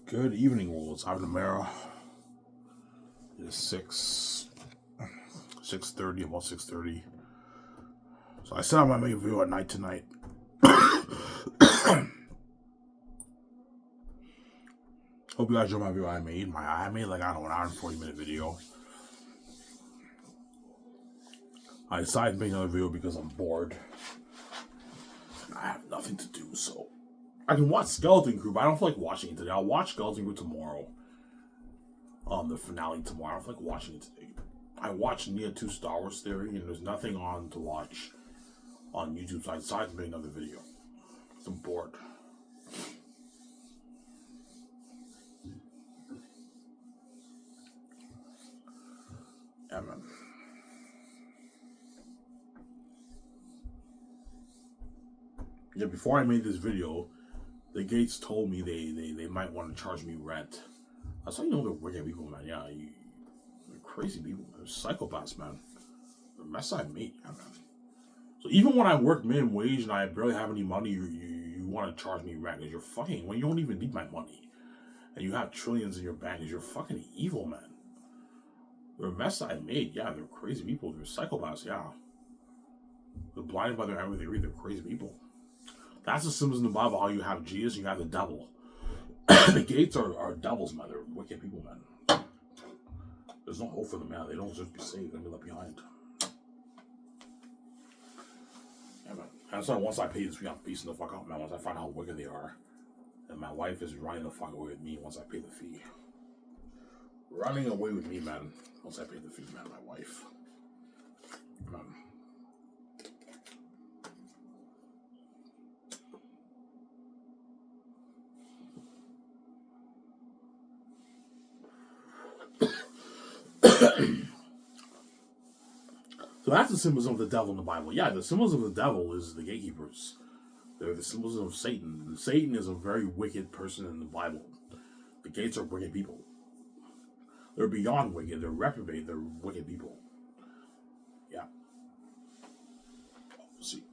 Good evening, world. It's Ivan Amara. It is 6:30, about 6:30. So I said I might make a video at night tonight. Hope you guys enjoy my video I made. I made like, I don't know, an hour and 40-minute video. I decided to make another video because I'm bored. I have nothing to do, so I can watch Skeleton Crew, but I don't feel like watching it today. I'll watch Skeleton Crew tomorrow. The finale tomorrow. I don't feel like watching it today. I watched Nia 2 Star Wars Theory, and there's nothing on to watch on YouTube, so I decided to make another video. I'm bored. Yeah, man. Yeah, before I made this video, the Gates told me they might want to charge me rent. That's how you know they're wicked people, man. Yeah, they're crazy people. They're psychopaths, man. The mess I made, yeah, man. So even when I work minimum wage and I barely have any money, you want to charge me rent because you're fucking, when you don't even need my money and you have trillions in your bank, because you're fucking evil, man. The mess I made, yeah, they're crazy people. They're psychopaths, yeah. They're blinded by their everything they read. They're crazy people. That's the symbols in the Bible, how you have Jesus and you have the devil. The Gates are devils, man. They're wicked people, man. There's no hope for them, man. They don't just be saved. They're left behind. Yeah, man. That's why once I pay this fee, I'm piecing the fuck out, man. Once I find out how wicked they are. And my wife is running the fuck away with me once I pay the fee. Running away with me, man. Once I pay the fee, man. My wife. Man. So that's the symbols of the devil in the Bible. Yeah, the symbols of the devil is the gatekeepers. They're the symbols of Satan. And Satan is a very wicked person in the Bible. The Gates are wicked people. They're beyond wicked. They're reprobate. They're wicked people. Yeah. See,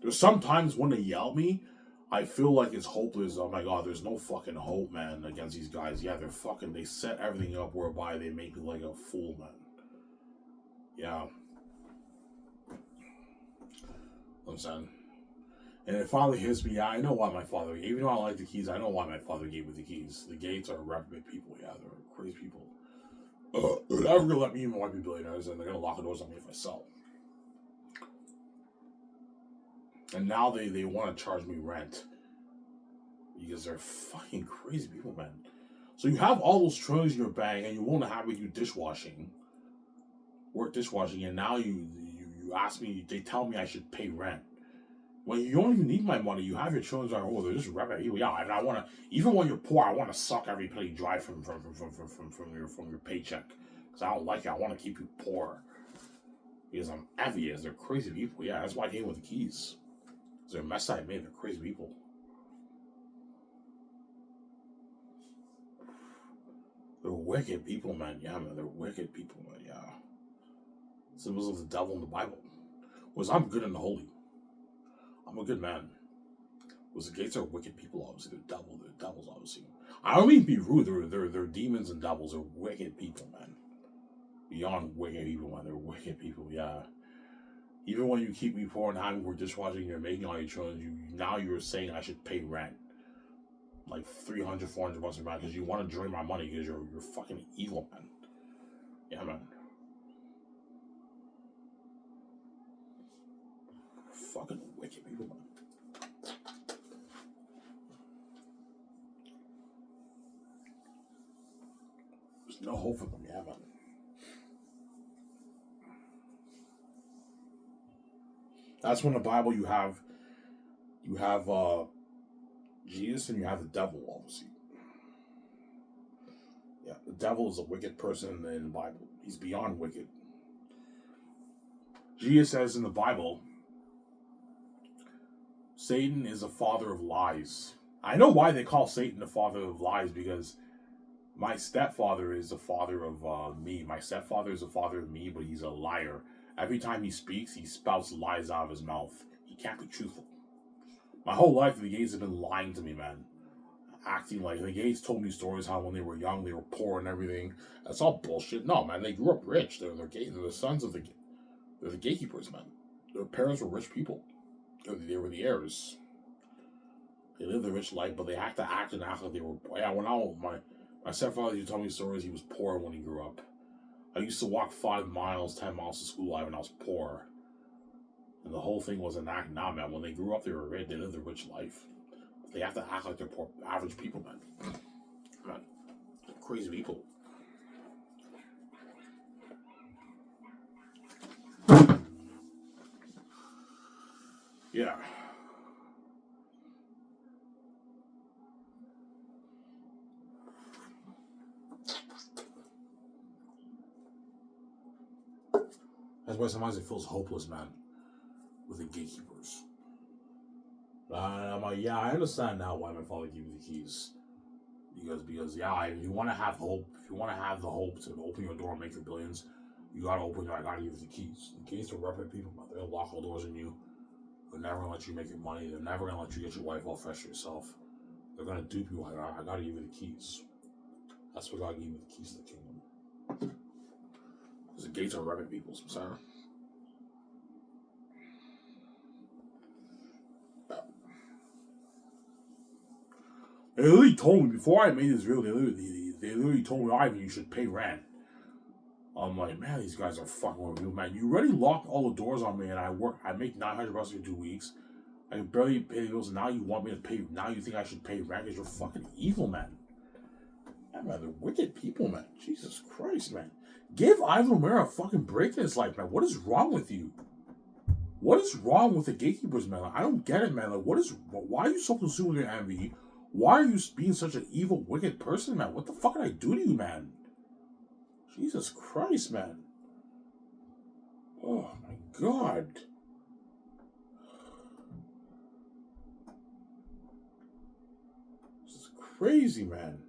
there's sometimes when they yell at me, I feel like it's hopeless. Oh my God, there's no fucking hope, man, against these guys. Yeah, they're fucking, they set everything up whereby they make me like a fool, man. Yeah. I'm saying. And it finally hits me. Yeah, I know why my father, even though I like the keys, I know why my father gave me the keys. The Gates are reprobate people. Yeah, they're crazy people. They're never gonna let me even want to be billionaires, and they're gonna lock the doors on me if I sell. And now they want to charge me rent because they're fucking crazy people, man. So you have all those trillions in your bank, and you won't have me do dishwashing, work dishwashing, and now you ask me, they tell me I should pay rent. When you don't even need my money, you have your trillions on. Oh, they're just reprobate people. Yeah, and I want to. Even when you're poor, I want to suck every penny dry from your paycheck because I don't like it. I want to keep you poor because I'm envious. They're crazy people. Yeah, that's why I came with the keys. They're a mess I made. They're crazy people. They're wicked people, man. Yeah, man. They're wicked people, man. Yeah. Symbols of the devil in the Bible. Was I'm good and holy. I'm a good man. Was the Gates are wicked people, obviously. They're devils, obviously. I don't mean be rude. They're demons and devils. They're wicked people, man. Beyond wicked people, man. They're wicked people, yeah. Even when you keep me poor and having work dishwashing, you're making all your children, now you're saying I should pay rent. Like $300, $400 a month because you want to drain my money because you're fucking evil, man. Yeah, man. Fucking wicked people, man. There's no hope for them, yeah, man. That's when the Bible you have Jesus and you have the devil, obviously. Yeah, the devil is a wicked person in the Bible. He's beyond wicked. Jesus says in the Bible, Satan is a father of lies. I know why they call Satan the father of lies, because my stepfather is the father of me. My stepfather is the father of me, but he's a liar. Every time he speaks, he spouts lies out of his mouth. He can't be truthful. My whole life, the Gates have been lying to me, man. acting like the gays told me stories how when they were young they were poor and everything. That's all bullshit. No, man, they grew up rich. They're gay. They're the sons of they're the gatekeepers, man. Their parents were rich people. They were the heirs. They lived a rich life, but they had to act like they were. Yeah, when my stepfather used to tell me stories, he was poor when he grew up. I used to walk 5 miles, 10 miles to school when I was poor. And the whole thing was an act. Nah, man, when they grew up, they were rich. They lived a rich life. But they have to act like they're poor, average people, man. Man, they're crazy people. Yeah. That's why sometimes it feels hopeless, man, with the gatekeepers. I'm like, yeah, I understand now why my father gave me the keys. Because yeah, if you want to have hope, if you want to have the hope to open your door and make your billions, you gotta I gotta give you the keys. The keys to reprobate people, man. They'll lock all doors on you. They're never gonna let you make your money. They're never gonna let you get your wife all fresh yourself. They're gonna dupe you. I gotta give you the keys. That's what God gave me, the keys to the kingdom. Because the gates are reprobate people, sorry. They literally told me before I made this video. They literally told me, Ivan, you should pay rent. I'm like, man, these guys are fucking with me, man. You already locked all the doors on me, and I make $900 for 2 weeks. I can barely pay the bills. Now you want me to pay? Now you think I should pay rent? Because you're fucking evil, man. Man, they're wicked people, man. Jesus Christ, man. Give Ivan O'Meara a fucking break in his life, man. What is wrong with you? What is wrong with the gatekeepers, man? Like, I don't get it, man. Like, why are you so consumed with your envy? Why are you being such an evil, wicked person, man? What the fuck did I do to you, man? Jesus Christ, man. Oh, my God. This is crazy, man.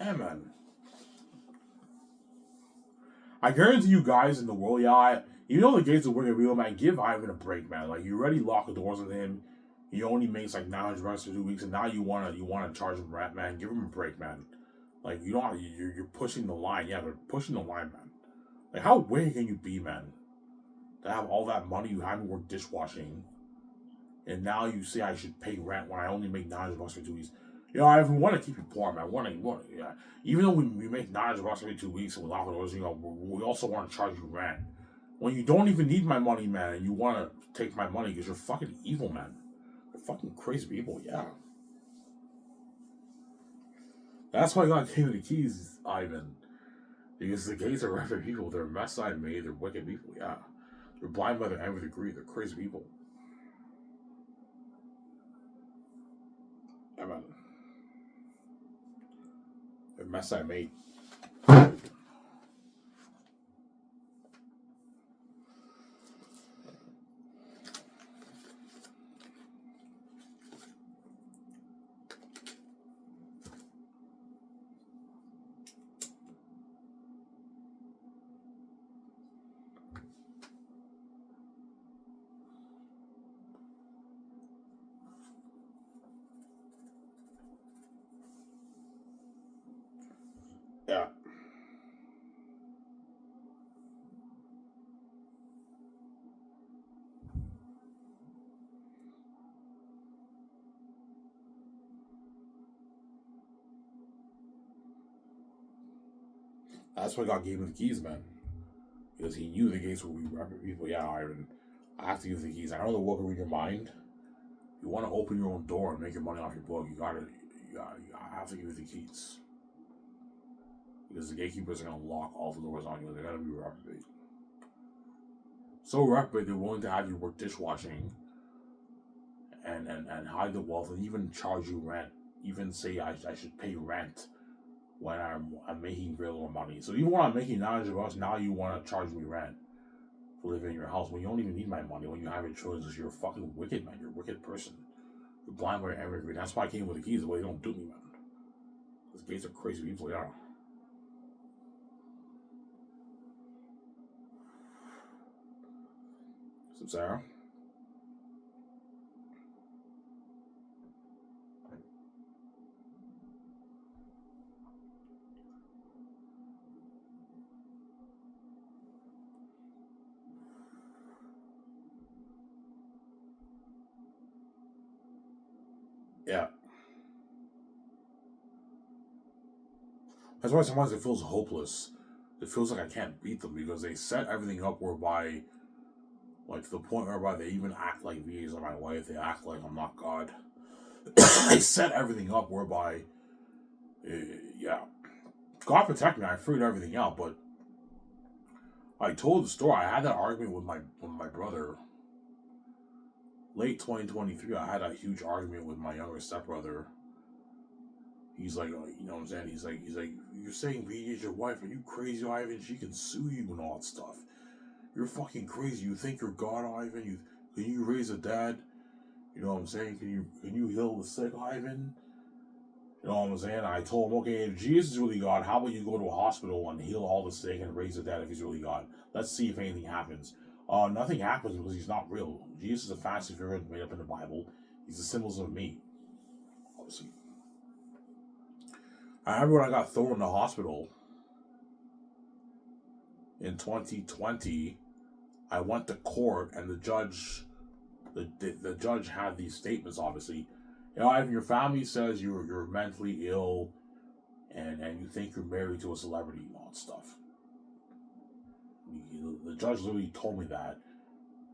Yeah, man. I guarantee you guys in the world, you know the gates are wicked real, man. Give Ivan a break, man. Like, you already locked the doors on him. He only makes like $900 for 2 weeks, and now you wanna charge him rent, man. Give him a break, man. Like, you don't you're pushing the line. Yeah, they're pushing the line, man. Like, how wicked can you be, man? To have all that money, you haven't worked dishwashing, and now you say I should pay rent when I only make $900 for 2 weeks. If we want to keep you poor, man, yeah. Even though we make $900 every 2 weeks and we lock the doors, we also want to charge you rent. When you don't even need my money, man, and you want to take my money because you're fucking evil, man. You're fucking crazy people, yeah. That's why God gave me the keys, Ivan. Because the gates are reprobate people. They're messed up made. They're wicked people, yeah. They're blind by their envy degree. They're crazy people. Yeah, man. They're mess I made. Yeah. That's why God gave me the keys, man. Because he knew the gates would be reprobate people. Yeah, Ivan, I have to give the keys. I know the work will read your mind. You want to open your own door and make your money off your book, I have to give you the keys. Because the gatekeepers are going to lock all the doors on you. They're going to be reprobate. So reprobate, they're willing to have you work dishwashing and hide the wealth and even charge you rent. Even say I should pay rent when I'm making very little money. So even when I'm making $900, now you want to charge me rent for living in your house when you don't even need my money, when you have your children, because you're a fucking wicked man. You're a wicked person. You're blind by every. That's why I came with the keys. The way they don't do me, man. Those gays are crazy people, yeah. So, Sarah? Yeah. That's why sometimes it feels hopeless. It feels like I can't beat them because they set everything up whereby, like, to the point whereby they even act like VAs are my wife. They act like I'm not God. They set everything up whereby, yeah. God protect me. I figured everything out, but I told the story. I had that argument with my brother. Late 2023, I had a huge argument with my younger stepbrother. He's like, you know what I'm saying? He's like, you're saying VJ is your wife? Are you crazy, Ivan? She can sue you and all that stuff. You're fucking crazy. You think you're God, Ivan? Can you raise a dad? You know what I'm saying? Can you heal the sick, Ivan? You know what I'm saying? I told him, okay, if Jesus is really God, how about you go to a hospital and heal all the sick and raise the dead if he's really God? Let's see if anything happens. Nothing happens because he's not real. Jesus is a fantasy figure made up in the Bible. He's the symbols of me. Obviously. I remember when I got thrown in the hospital in 2020, I went to court and the judge had these statements, obviously. You know, if your family says you're mentally ill and you think you're married to a celebrity and all that stuff. The judge literally told me that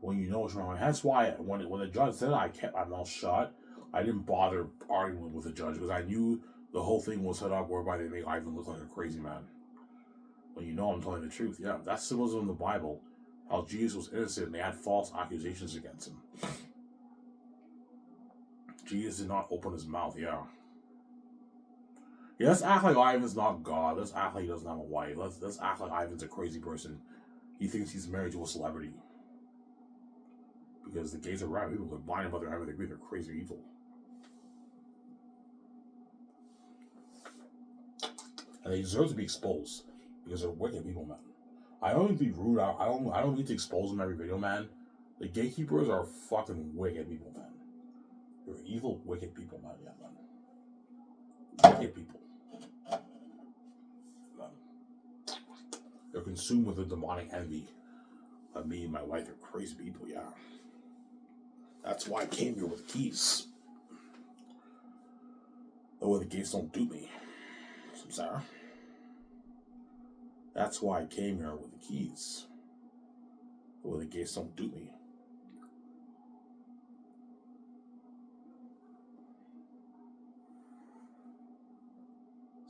when you know what's wrong. Hence why when the judge said it, I kept my mouth shut. I didn't bother arguing with the judge because I knew the whole thing was set up whereby they make Ivan look like a crazy man. When you know I'm telling the truth. Yeah, that's symbolism in the Bible. How Jesus was innocent and they had false accusations against him. Jesus did not open his mouth, yeah. Yeah, let's act like Ivan's not God. Let's act like he doesn't have a wife. Let's act like Ivan's a crazy person. He thinks he's married to a celebrity. Because the gays are right. People are blind about their everything. They're crazy evil. And they deserve to be exposed. Because they're wicked people, man. I don't need to be rude. I don't need to expose them every video, man. The gatekeepers are fucking wicked people, man. They're evil, wicked people, man. Yeah, man. Wicked people. Man. They're consumed with a demonic envy. Me and my wife are crazy people, yeah. That's why I came here with keys. That way the gates don't do me. So, Sarah. That's why I came here with the keys. That way the gates don't do me.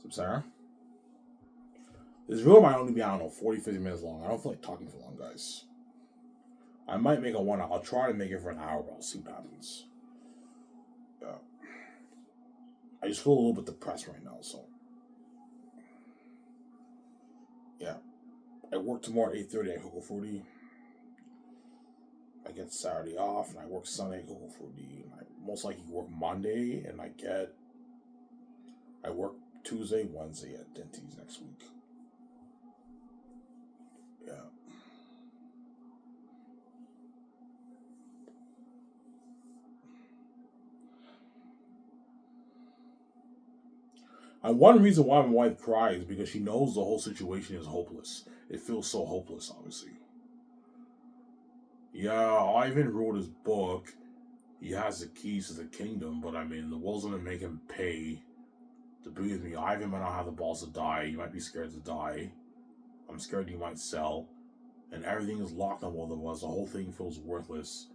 So, Sarah. This video might only be, 40, 50 minutes long. I don't feel like talking for long, guys. I might make a 1 hour. I'll try to make it for an hour, but I'll see what happens. Yeah. I just feel a little bit depressed right now, so. Yeah. I work tomorrow at 8:30 at Coco Fruity. I get Saturday off, and I work Sunday at Coco Fruity. And I most likely work Monday, and I work Tuesday, Wednesday at Denty's next week. Yeah. And one reason why my wife cries is because she knows the whole situation is hopeless. It feels so hopeless, obviously. Yeah, Ivan wrote his book. He has the keys to the kingdom, but the world's gonna make him pay to be with me. Ivan might not have the balls to die. He might be scared to die. I'm scared he might sell. And everything is locked on both of us. The whole thing feels worthless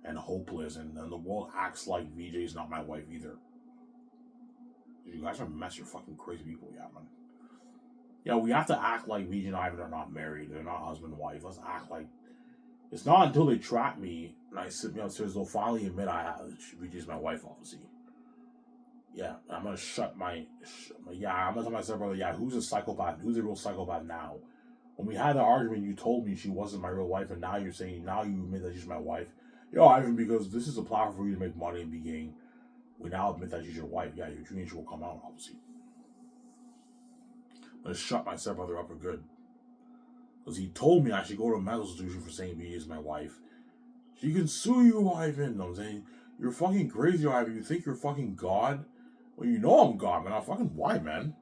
and hopeless. And then the world acts like VJ's not my wife either. You guys are mess. You're fucking crazy people, yeah, man. Yeah, we have to act like VJ and Ivan are not married. They're not husband and wife. Let's act like... It's not until they trap me and I sit me upstairs they'll finally admit VJ's my wife, obviously. Yeah, I'm gonna I'm gonna tell my stepbrother, yeah, who's a psychopath? Who's a real psychopath now? When we had the argument, you told me she wasn't my real wife, and now you're saying, now you admit that she's my wife. Yo, Ivan, because this is a platform for you to make money and be gay. We now admit that she's your wife. Yeah, your true nature will come out, obviously. I'm going to shut my stepbrother up for good. Because he told me I should go to a mental institution for saying he is my wife. She can sue you, Ivan. You know what I'm saying? You're fucking crazy, Ivan. You think you're fucking God? Well, you know I'm God, man. I'm fucking why, man?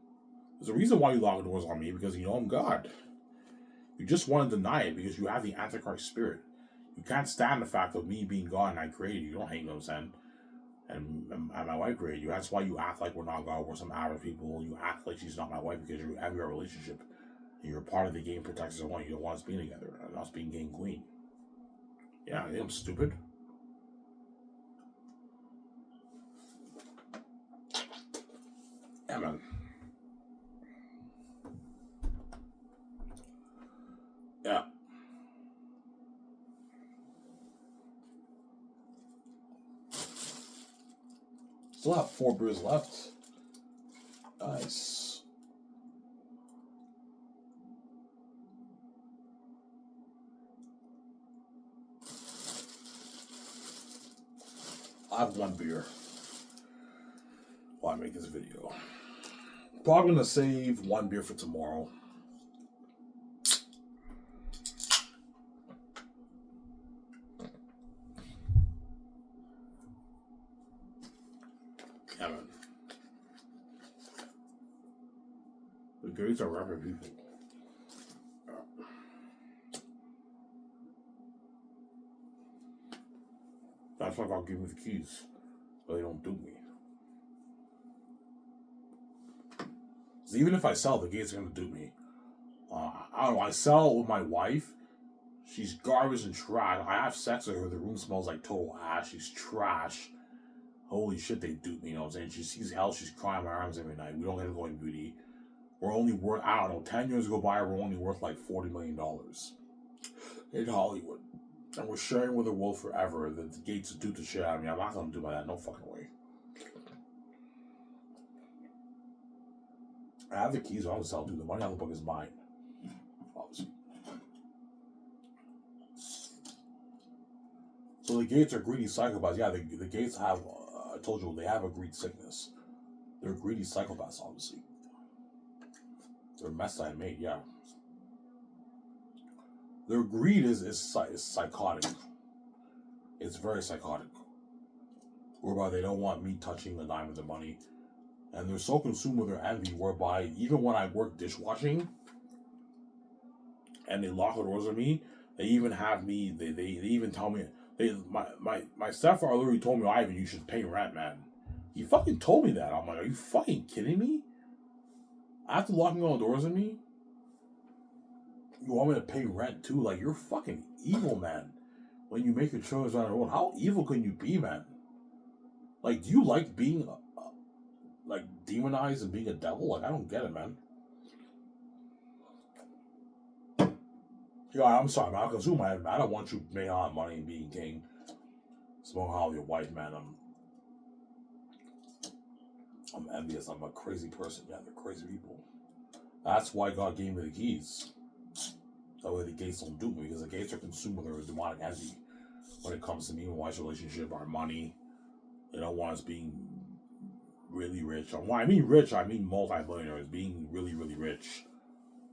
There's a reason why you lock doors on me, because you know I'm God. You just want to deny it because you have the Antichrist spirit. You can't stand the fact of me being God and I created you. You don't hate me, what I'm saying? And my wife created you. That's why you act like we're not God. We're some average people. You act like she's not my wife because you have your relationship. And you're part of the game protectors of one. You don't want us being together and us being king queen. Yeah, I think I'm stupid. Yeah, man. Yeah. Still have 4 beers left. Nice. I have 1 beer while I make this video. Probably gonna save 1 beer for tomorrow. Yeah, man. The gays are rapper people. That's why God gave me the keys, so they don't do me. So even if I sell, the gays are gonna do me. I don't know. I sell with my wife. She's garbage and trash. I have sex with her. The room smells like total ash. She's trash. Holy shit, they dupe me. You know what I'm saying? She sees hell. She's crying in my arms every night. We don't get to go in beauty. We're only worth, I don't know, 10 years go by, we're only worth like $40 million in Hollywood. And we're sharing with the world forever. The gates do the shit out of me. I'm not going to do that. No fucking way. I have the keys. I'm going to sell, dude. The money on the book is mine. Obviously. So the gates are greedy psychopaths. Yeah, the gates have, I told you, they have a greed sickness. They're greedy psychopaths, obviously. They're a mess I made, yeah. Their greed is psychotic. It's very psychotic. Whereby they don't want me touching the dime of the money. And they're so consumed with their envy, whereby even when I work dishwashing and they lock the doors on me, they even have me, they even tell me, my stepfather literally told me, Ivan, you should pay rent, man. He fucking told me that. I'm like, are you fucking kidding me? After locking all the doors on me, you want me to pay rent too? Like, you're fucking evil, man. When you make your choice on the road, how evil can you be, man? Like, do you like being, like, demonized and being a devil? Like, I don't get it, man. Yo, I'm sorry, man. I'll consume my head, man. I don't want you making all that money and being king. Smoking all your wife, man. I'm envious. I'm a crazy person. Yeah, they're crazy people. That's why God gave me the keys. That way the gates don't do me, because the gates are consumed with their demonic envy. When it comes to me and my wife's relationship, our money, they don't want us being really rich. When I mean rich, I mean multi-millionaires, being really, really rich.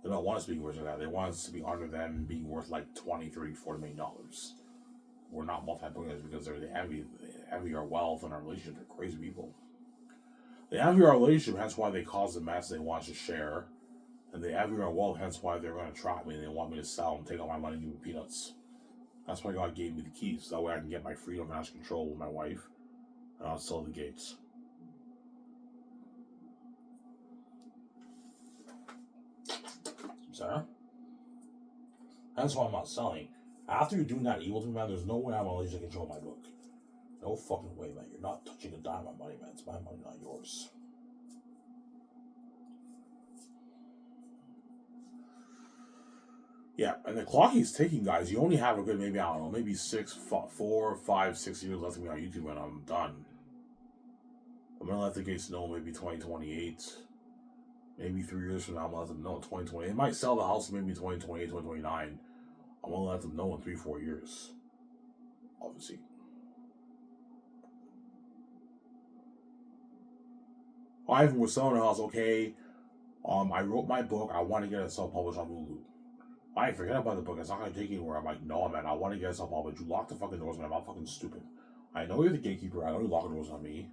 They don't want us being rich like that. They want us to be under them and being worth like $20, $30, $40 million. We're not multi-billionaires because they're the envy our wealth and our relationship. They're crazy people. They envy our relationship, hence why they cause the mess they want us to share. And they envy our wealth, hence why they're going to trap me. They want me to sell and take all my money and give me peanuts. That's why God gave me the keys. That way I can get my freedom and have control with my wife. And I'll sell the gates. Sarah? That's why I'm not selling. After you're doing that evil to me, man, there's no way I'm allowed to control my book. No fucking way, man. You're not touching a dime of my money, man. It's my money, not yours. Yeah, and the clock he's taking, guys, you only have a good, maybe, I don't know, maybe 4, 5, 6 years left of me on YouTube and I'm done. I'm going to let the gates know maybe 2028. Maybe 3 years from now, I'm gonna let them know. 2020, they might sell the house maybe 2028, 2029. I'm gonna let them know in 3, 4 years. Obviously. Ivan was selling the house. Okay, I wrote my book. I want to get it self-published on Lulu. I forget about the book. It's not gonna take you anywhere. I'm like, no, man. I want to get it self-published. You lock the fucking doors, man. I'm fucking stupid. I know you're the gatekeeper. I know you lock the doors on me.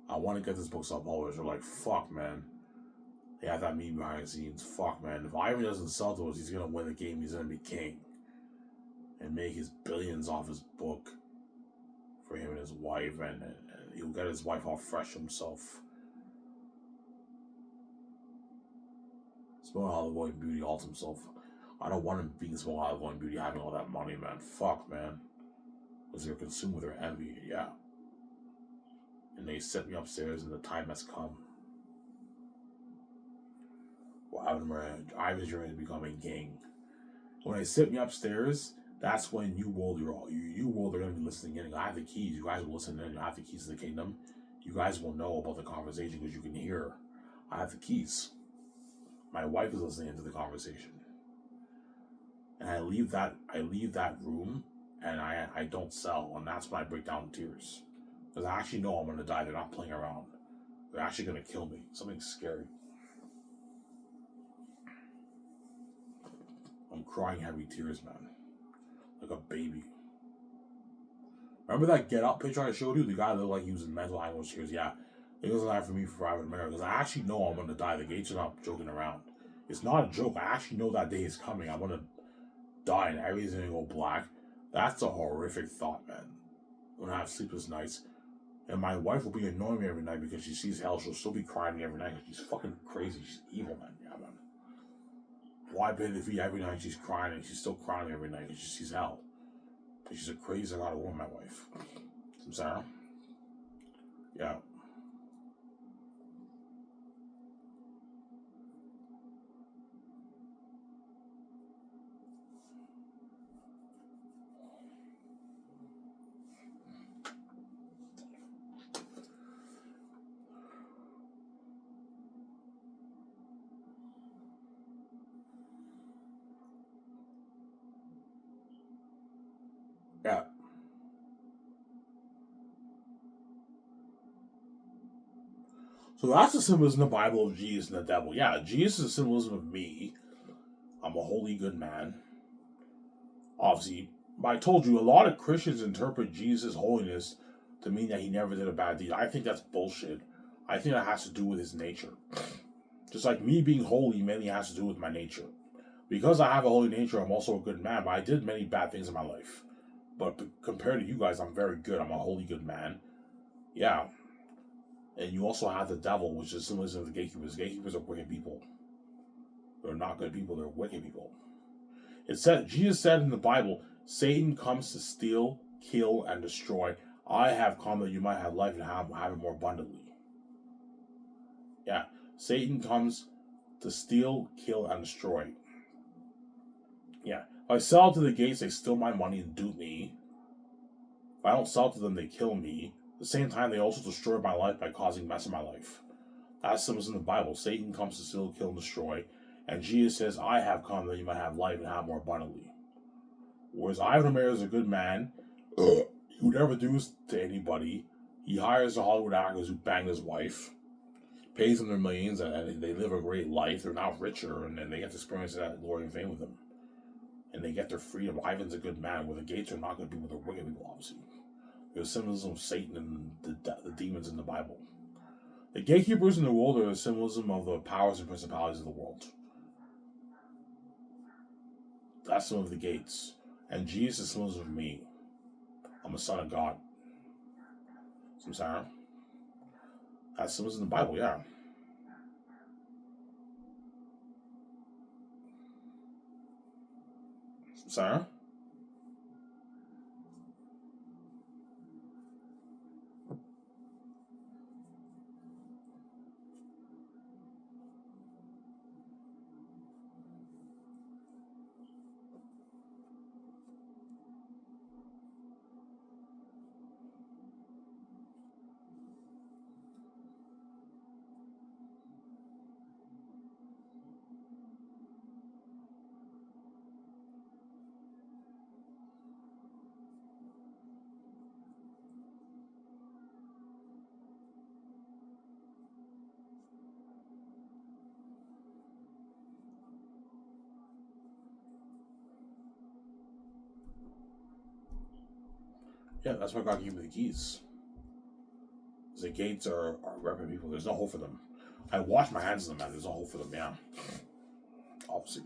I want to get this book self-published. They're like, fuck, man. They have that meme behind the scenes. Fuck, man. If Ivan doesn't sell to us, he's gonna win the game. He's gonna be king and make his billions off his book for him and his wife, and he'll get his wife all fresh himself. Small Hollywood Beauty alt himself. I don't want him being Small Hollywood Beauty having all that money, man. Fuck, man. Because they're consumed with their envy, yeah. And they set me upstairs, and the time has come. Well, Ivan's journey to become a gang. When they sit me upstairs, that's when you world are going to be listening in. I have the keys. You guys will listen in. I have the keys to the kingdom. You guys will know about the conversation because you can hear. I have the keys. My wife is listening into the conversation. And I leave that room and I don't sell, and that's when I break down in tears. Because I actually know I'm gonna die. They're not playing around. They're actually gonna kill me. Something scary. I'm crying heavy tears, man. Like a baby. Remember that Get Up picture I showed you? The guy looked like he was in mental anguish tears. Yeah. It was like for me for Ivan America. Because I actually know I'm gonna die. The gates are not joking around. It's not a joke. I actually know that day is coming. I'm gonna die and everything's gonna go black. That's a horrific thought, man. When I have sleepless nights. And my wife will be annoying me every night because she sees hell. She'll still be crying me every night because she's fucking crazy. She's evil, man. Yeah, man. Why pay the fee every night? She's crying and she's still crying every night because she sees hell. But she's a crazy lot of woman, my wife. I'm sorry. Yeah. Yeah. So that's the symbolism in the Bible of Jesus and the devil. Yeah, Jesus is a symbolism of me. I'm a holy, good man. Obviously, I told you, a lot of Christians interpret Jesus' holiness to mean that he never did a bad deed. I think that's bullshit. I think that has to do with his nature. Just like me being holy mainly has to do with my nature. Because I have a holy nature, I'm also a good man, but I did many bad things in my life. But compared to you guys, I'm very good. I'm a holy, good man. Yeah. And you also have the devil, which is symbolism of the gatekeepers. Gatekeepers are wicked people. They're not good people, they're wicked people. It said, Jesus said in the Bible, Satan comes to steal, kill, and destroy. I have come that you might have life and have it more abundantly. Yeah. Satan comes to steal, kill, and destroy. Yeah. If I sell to the gates, they steal my money and dupe me. If I don't sell to them, they kill me. At the same time, they also destroy my life by causing mess in my life. That's symbols in the Bible. Satan comes to steal, kill, and destroy. And Jesus says, I have come that you might have life and have more abundantly. Whereas Ivan Ramirez is a good man. He would never do this to anybody. He hires the Hollywood actors who bang his wife, pays them their millions, and they live a great life. They're now richer, and then they get to experience that glory and fame with them. And they get their freedom. Ivan's a good man, where the gates are not good people, they're wicked people, obviously. There's symbolism of Satan and the demons in the Bible. The gatekeepers in the world are a symbolism of the powers and principalities of the world. That's some of the gates. And Jesus is symbolism of me. I'm a son of God. Samsara. That's symbolism in the Bible, yeah. Samsara. Yeah, that's why God gave me the keys. The gates are repping people. There's no hope for them. I wash my hands of them, man. There's no hope for them, yeah. Obviously.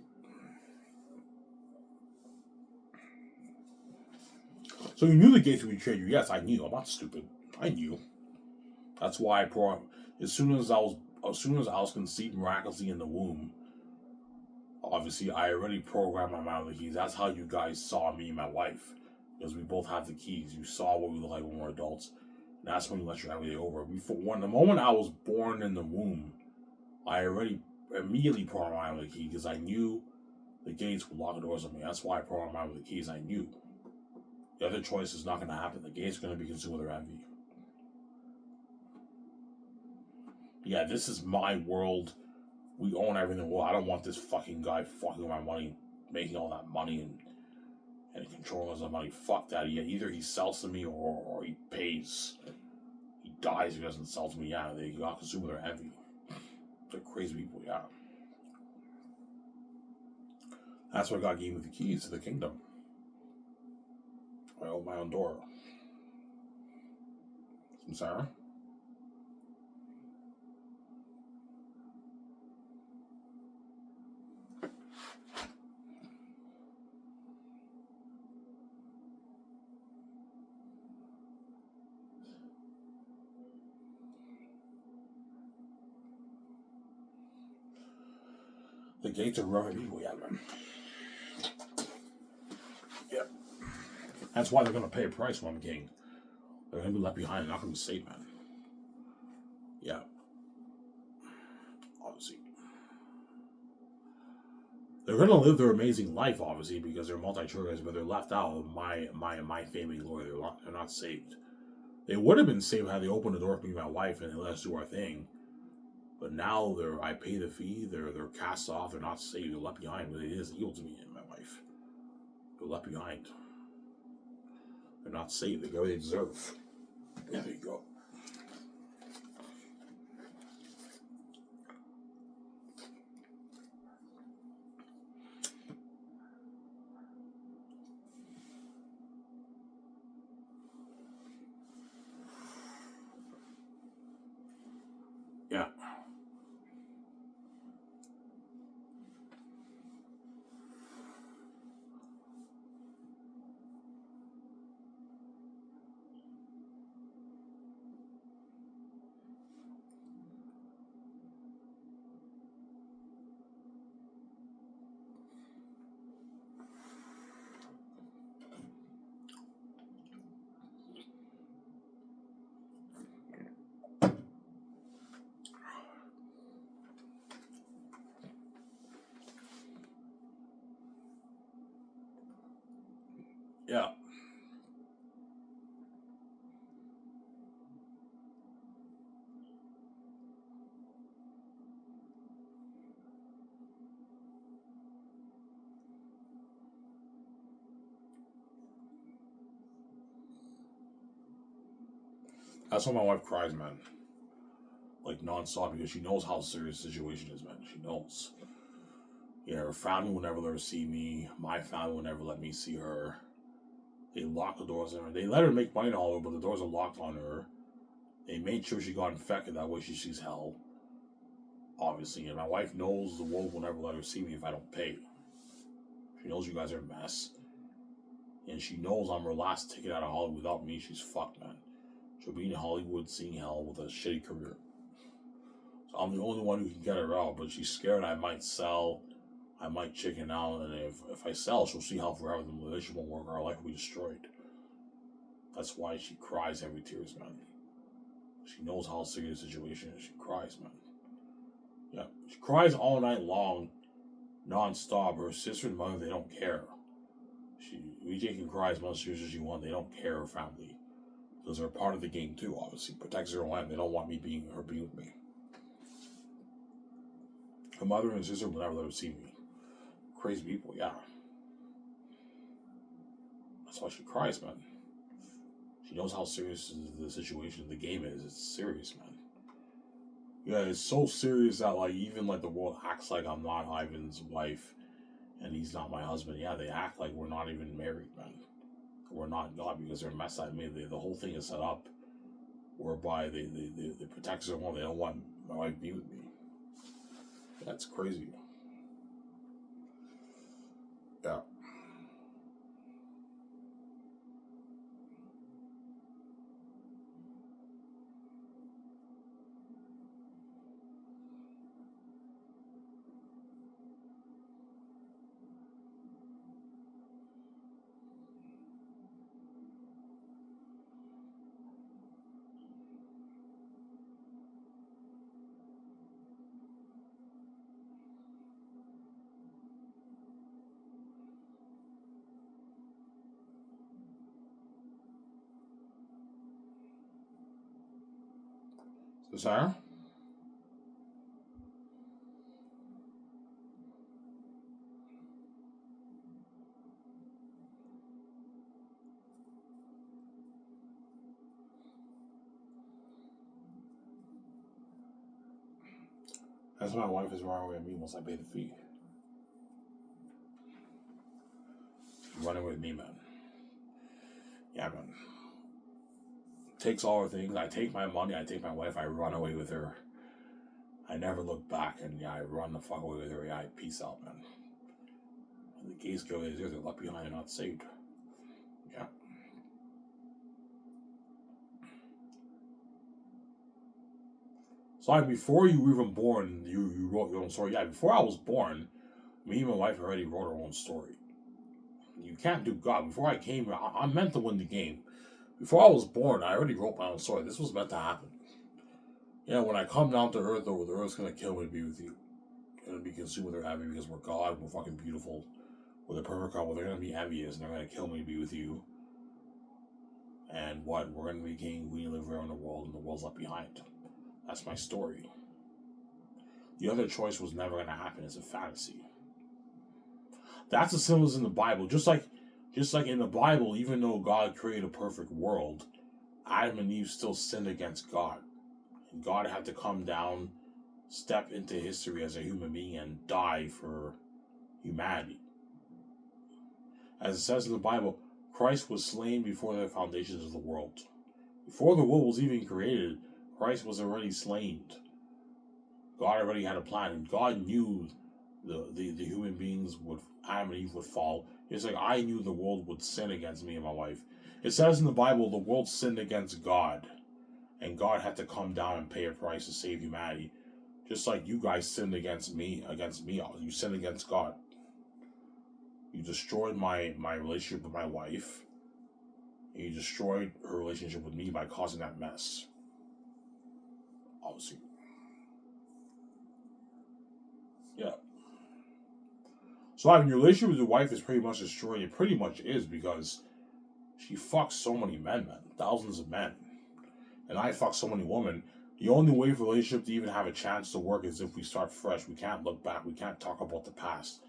So you knew the gates would betray you. Yes, I knew. I'm not stupid. I knew. That's why I brought. As soon as I was conceived miraculously in the womb, obviously I already programmed my mind with the keys. That's how you guys saw me and my wife, because we both have the keys. You saw what we look like when we're adults. And that's when you let your everyday over. The moment I was born in the womb, I already immediately programmed my mind with the key because I knew the gates would lock the doors on me. That's why I programmed my mind with the keys. I knew. The other choice is not going to happen. The gate's going to be consumed with their envy. Yeah, this is my world. We own everything. Well, I don't want this fucking guy fucking with my money, making all that money and controlling us the money. Fuck that. Yeah, either he sells to me or he pays. He dies if he doesn't sell to me. Yeah, they got consumed with their envy. They're crazy people, yeah. That's why God gave me the keys to the kingdom. I own my own door. I'm sorry? The gates are rough people, yeah, man. Yeah. That's why they're going to pay a price when I'm king. They're going to be left behind. They're not going to be safe, man. Yeah. Obviously. They're going to live their amazing life, obviously, because they're multi-trillionaires, but they're left out of my fame and glory. They're not saved. They would have been saved had they opened the door for me and my wife and they let us do our thing. But now I pay the fee. They're cast off. They're not saved. They're left behind. But it is evil to me and my wife. They're left behind. They're not saved. They get what they deserve. Yeah, there you go. Yeah. Yeah. That's why my wife cries, man. Like nonstop because she knows how serious the situation is, man. She knows. Yeah, her family will never let her see me. My family will never let me see her. They lock the doors on her. They let her make money all over, but the doors are locked on her. They made sure she got infected. That way she sees hell. Obviously, and my wife knows the world will never let her see me if I don't pay. She knows you guys are a mess. And she knows I'm her last ticket out of Hollywood. Without me, she's fucked, man. She'll be in Hollywood seeing hell with a shitty career. So I'm the only one who can get her out, but she's scared I might sell. I might chicken out, and if I sell, she'll see hell forever. The relationship won't work. Our life will be destroyed. That's why she cries every tears, man. She knows how serious the situation is. She cries, man. Yeah, she cries all night long, non-stop. Her sister and mother, they don't care. VJ can cry as much as she wants. They don't care, her family. Because they're part of the game too, obviously. Protect Zero Land. They don't want me being with me. Her mother and sister will never let her see me. Crazy people, yeah. That's why she cries, man. She knows how serious the situation, the game is. It's serious, man. Yeah, it's so serious that even the world acts like I'm not Ivan's wife and he's not my husband. Yeah, they act like we're not even married, man. were not God because they're messed up. I mean, the whole thing is set up whereby the protectors are one. They don't want my wife to be with me. That's crazy. Yeah. So, Sarah? That's why my wife is running away with me once I pay the fee. She's running with me, man. Yeah, man. Takes all her things. I take my money. I take my wife. I run away with her. I never look back, and yeah, I run the fuck away with her. Yeah, I peace out, man. And the gays go is they're left behind and not saved. Yeah. So like before you were even born, you wrote your own story. Yeah, before I was born, me and my wife already wrote our own story. You can't do God. Before I came here, I'm meant to win the game. Before I was born, I already wrote my own story. This was meant to happen. Yeah, when I come down to Earth, though, the Earth's gonna kill me to be with you. Gonna be consumed with their envy because we're God, we're fucking beautiful. We're the perfect couple. They're gonna be envious and they're gonna kill me to be with you. And what? We're gonna be king, we live around the world, and the world's left behind. That's my story. The other choice was never gonna happen. It's a fantasy. That's the symbols in the Bible. Just like in the Bible, even though God created a perfect world, Adam and Eve still sinned against God. And God had to come down, step into history as a human being, and die for humanity. As it says in the Bible, Christ was slain before the foundations of the world. Before the world was even created, Christ was already slain. God already had a plan, and God knew the human beings would, Adam and Eve would fall. It's like I knew the world would sin against me and my wife. It says in the Bible, the world sinned against God, and God had to come down and pay a price to save humanity. Just like you guys sinned against me. You sinned against God. You destroyed my relationship with my wife. And you destroyed her relationship with me by causing that mess. Obviously. Yeah. So I mean, your relationship with your wife is pretty much destroyed. It pretty much is because she fucks so many men, man. Thousands of men. And I fuck so many women. The only way for a relationship to even have a chance to work is if we start fresh. We can't look back. We can't talk about the past.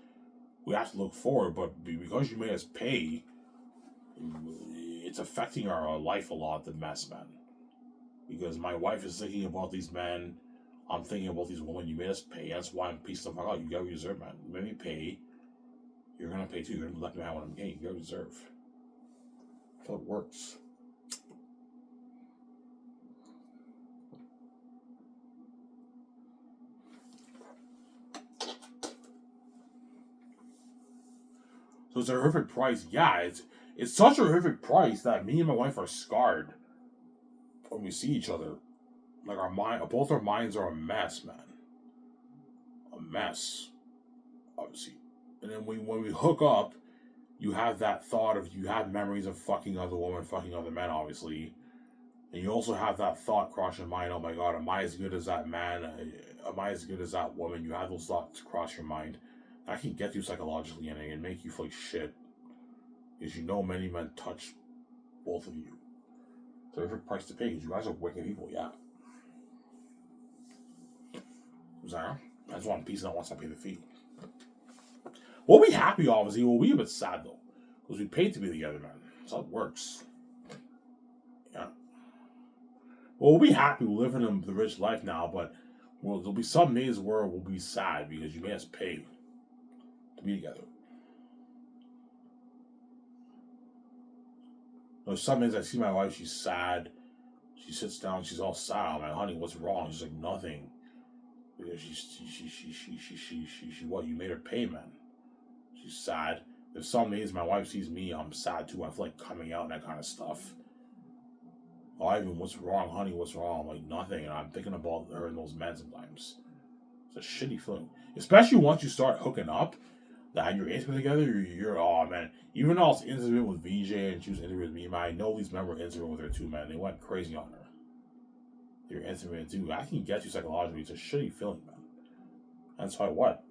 We have to look forward, but because you made us pay, it's affecting our life a lot, the mess, man. Because my wife is thinking about these men. I'm thinking about these women. You made us pay. That's why I'm pissed off. You got to reserve, man. You made me pay. You're going to pay too. You're going to let me have what I'm getting. You got to reserve. That's how it works. So it's a horrific price. Yeah, it's such a horrific price that me and my wife are scarred when we see each other. Like both our minds are a mess, man. A mess, obviously. And then when we hook up, you have that thought of you have memories of fucking other women, fucking other men, obviously. And you also have that thought cross your mind. Oh my God, am I as good as that man? Am I as good as that woman? You have those thoughts cross your mind. That can get you psychologically and it can make you feel like shit. Because you know many men touch both of you. It's a terrific price to pay because you guys are wicked people, yeah. Zara, I just want peace and I want to pay the fee. We'll be happy, obviously. We'll be a bit sad, though. Because we paid to be together, man. That's how it works. Yeah. Well, we'll be happy. We're living the rich life now, but there'll be some days where we'll be sad because you made us pay to be together. Some days I see my wife, she's sad. She sits down, she's all sad. I'm like, honey, what's wrong? She's like, nothing. Because what? You made her pay, man. She's sad. If some days my wife sees me, I'm sad too. I feel like coming out and that kind of stuff. Oh, Ivan, what's wrong, honey? What's wrong? I'm like, nothing. And I'm thinking about her and those men sometimes. It's a shitty feeling. Especially once you start hooking up, that you're intimate together, you're oh man. Even though I was intimate with VJ and she was intimate with me, man, I know these men were intimate with her too, man. They went crazy on her. You're intimate too. I can get you psychologically. It's a shitty feeling, man. That's why what?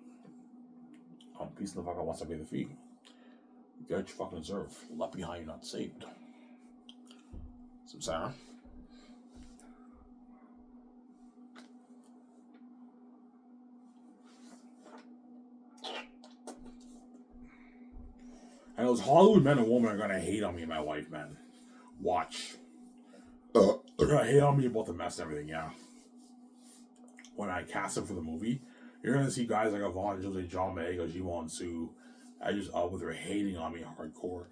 Peace in the fuck. Once I pay the fee. You get what you fucking deserve. Left behind, you're not saved. Some Sarah. And those Hollywood men and women are gonna hate on me and my wife, man. Watch. They're gonna hate on me about the mess and everything, yeah. When I cast them for the movie, you're gonna see guys like Yvonne, Jose, John Mayega, Jiwon Su, with her hating on me hardcore.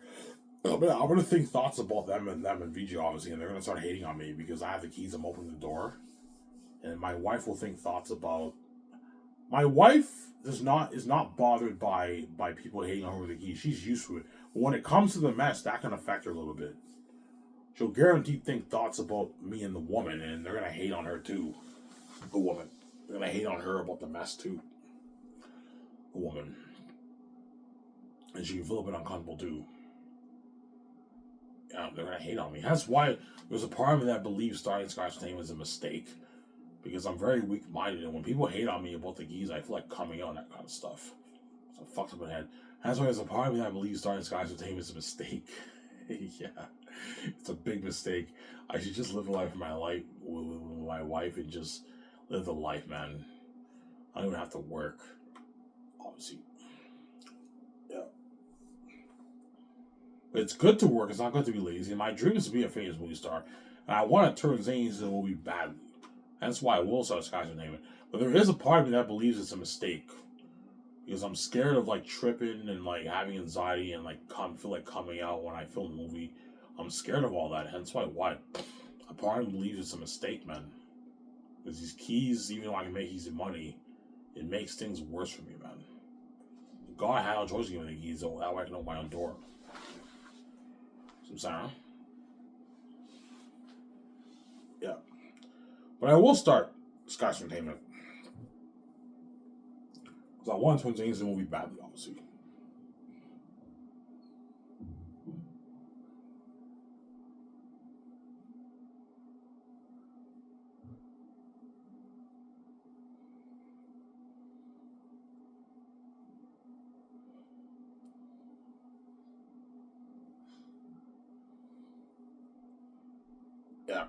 I'm gonna think thoughts about them and VJ obviously, and they're gonna start hating on me because I have the keys. I'm opening the door, and my wife will think thoughts about. My wife is not bothered by people hating on her with the keys. She's used to it. But when it comes to the mess, that can affect her a little bit. She'll guaranteed think thoughts about me and the woman, and they're gonna hate on her too. The woman, they're gonna hate on her about the mess too. The woman, and she can feel a bit uncomfortable too. Yeah, they're gonna hate on me. That's why there's a part of me that believes starting Scotch Name is a mistake. Because I'm very weak-minded, and when people hate on me about the geese, I feel like coming out and that kind of stuff. So fucked up in the head. That's why there's a part of me that believes starting Sky's Entertainment is a mistake. Yeah, it's a big mistake. I should just live a life of my life with my wife and just live the life, man. I don't even have to work, obviously. Yeah. It's good to work. It's not good to be lazy. My dream is to be a famous movie star, and I want to turn Zane into a movie badly. That's why I will start Sky's Entertainment. But there is a part of me that believes it's a mistake. Because I'm scared of like tripping and like having anxiety and like feel like coming out when I film the movie. I'm scared of all that. Hence why a part of me believes it's a mistake, man. Because these keys, even though I can make easy money, it makes things worse for me, man. God had no choice to give me the keys, so that way I can open my own door. Some sound. Yeah. But I will start Sky's Entertainment. Because I want to turn things in the movie badly, obviously. Yeah.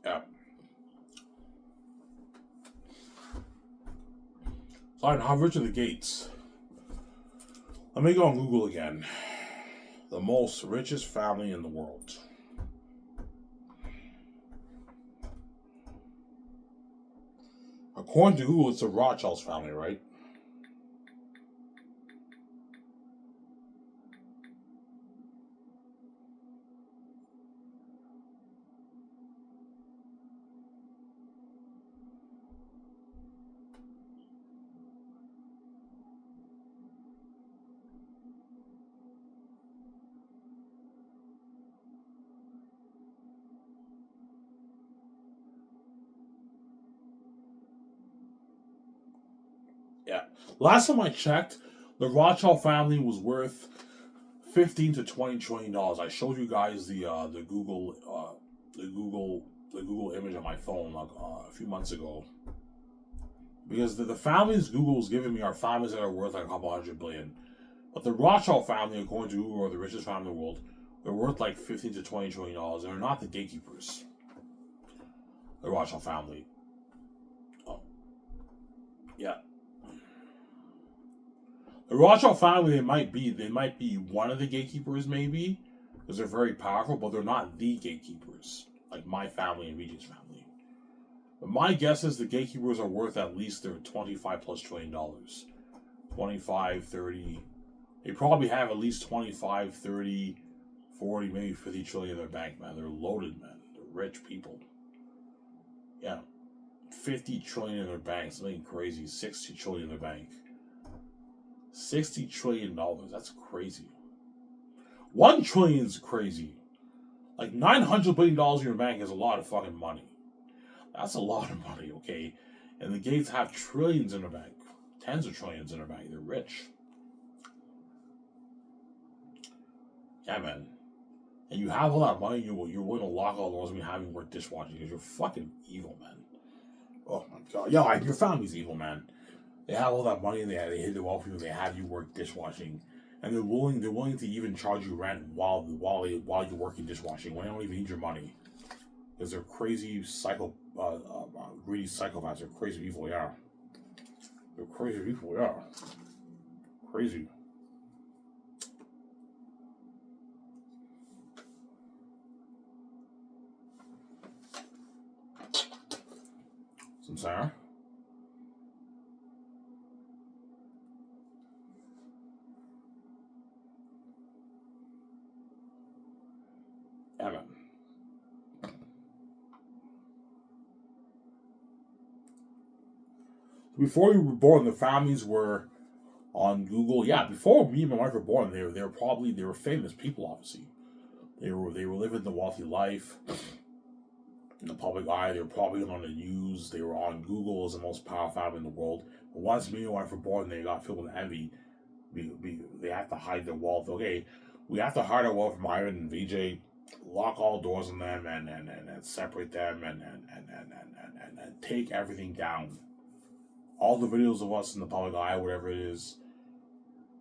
Yeah. So how rich are the Gates? Let me go on Google again. The most richest family in the world. According to Google, it's the Rothschilds family, right? Yeah. Last time I checked, the Rothschild family was worth $15 to $20 trillion. I showed you guys the Google image on my phone like a few months ago. Because the families Google's giving me are families that are worth like a couple $100 billion. But the Rothschild family, according to Google, are the richest family in the world. They're worth like $15 to $20 trillion. They're not the gatekeepers. The Rothschild family. Oh, yeah. The Rothschild family, they might be one of the gatekeepers, maybe, because they're very powerful, but they're not the gatekeepers, like my family and VJ's family. But my guess is the gatekeepers are worth at least their 25 plus $trillion. 25, 30. They probably have at least 25, 30, 40, maybe 50 trillion in their bank, man. They're loaded, man. They're rich people. Yeah. 50 trillion in their bank, something crazy. 60 trillion in their bank. $60 trillion. That's crazy. 1 trillion is crazy. Like $900 billion in your bank is a lot of fucking money. That's a lot of money, okay? And the Gates have trillions in their bank. Tens of trillions in their bank. They're rich. Yeah, man. And you have all that money, you're willing to lock all doors and have you work dishwashing because you're fucking evil, man. Oh my god. Yeah, your family's evil, man. They have all that money and they hit the wall for you. They have you work dishwashing, and they're willing to even charge you rent while you're working dishwashing when they don't even need your money, because they're crazy greedy psychopaths. They're crazy people. Yeah, they're crazy people. Yeah, crazy. Some Sarah. Yeah, man. Before we were born, the families were on Google. Yeah, before me and my wife were born, they were famous people. Obviously, they were living the wealthy life in the public eye. They were probably on the news. They were on Google as the most powerful family in the world. But once me and my wife were born, they got filled with envy. They have to hide their wealth. Okay, we have to hide our wealth from Ivan and VJ. Lock all doors on them and separate them and take everything down. All the videos of us in the public eye, whatever it is,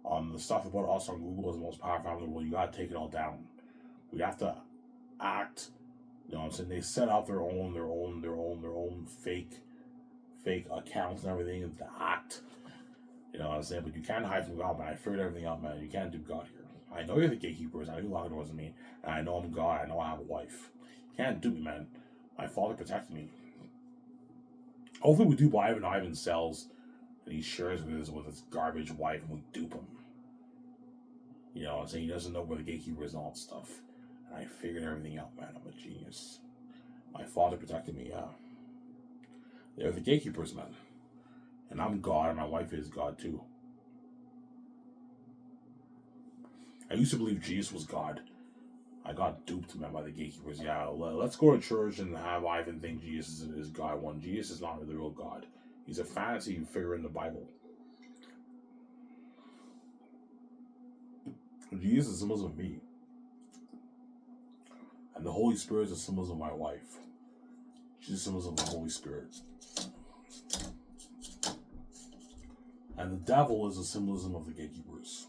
the stuff about us on Google is the most powerful family in the world. You gotta take it all down. We have to act. You know what I'm saying? They set out their own fake accounts and everything to act. You know what I'm saying? But you can't hide from God, man. I figured everything out, man. You can't do God here. I know you're the gatekeepers. I know you lock doors on me. And I know I'm God. I know I have a wife. You can't do me, man. My father protected me. Hopefully we do buy Ivan. Ivan sells and he shares with his garbage wife and we dupe him. You know what I'm saying? He doesn't know where the gatekeeper is and all that stuff. And I figured everything out, man. I'm a genius. My father protected me, yeah. They're the gatekeepers, man. And I'm God, and my wife is God, too. I used to believe Jesus was God. I got duped, man, by the gatekeepers. Yeah, let's go to church and have Ivan think Jesus is God. One, Jesus is not the real God. He's a fantasy figure in the Bible. Jesus is symbols of me. And the Holy Spirit is a symbols of my wife. She's a symbols of the Holy Spirit. And the devil is a symbolism of the gatekeepers.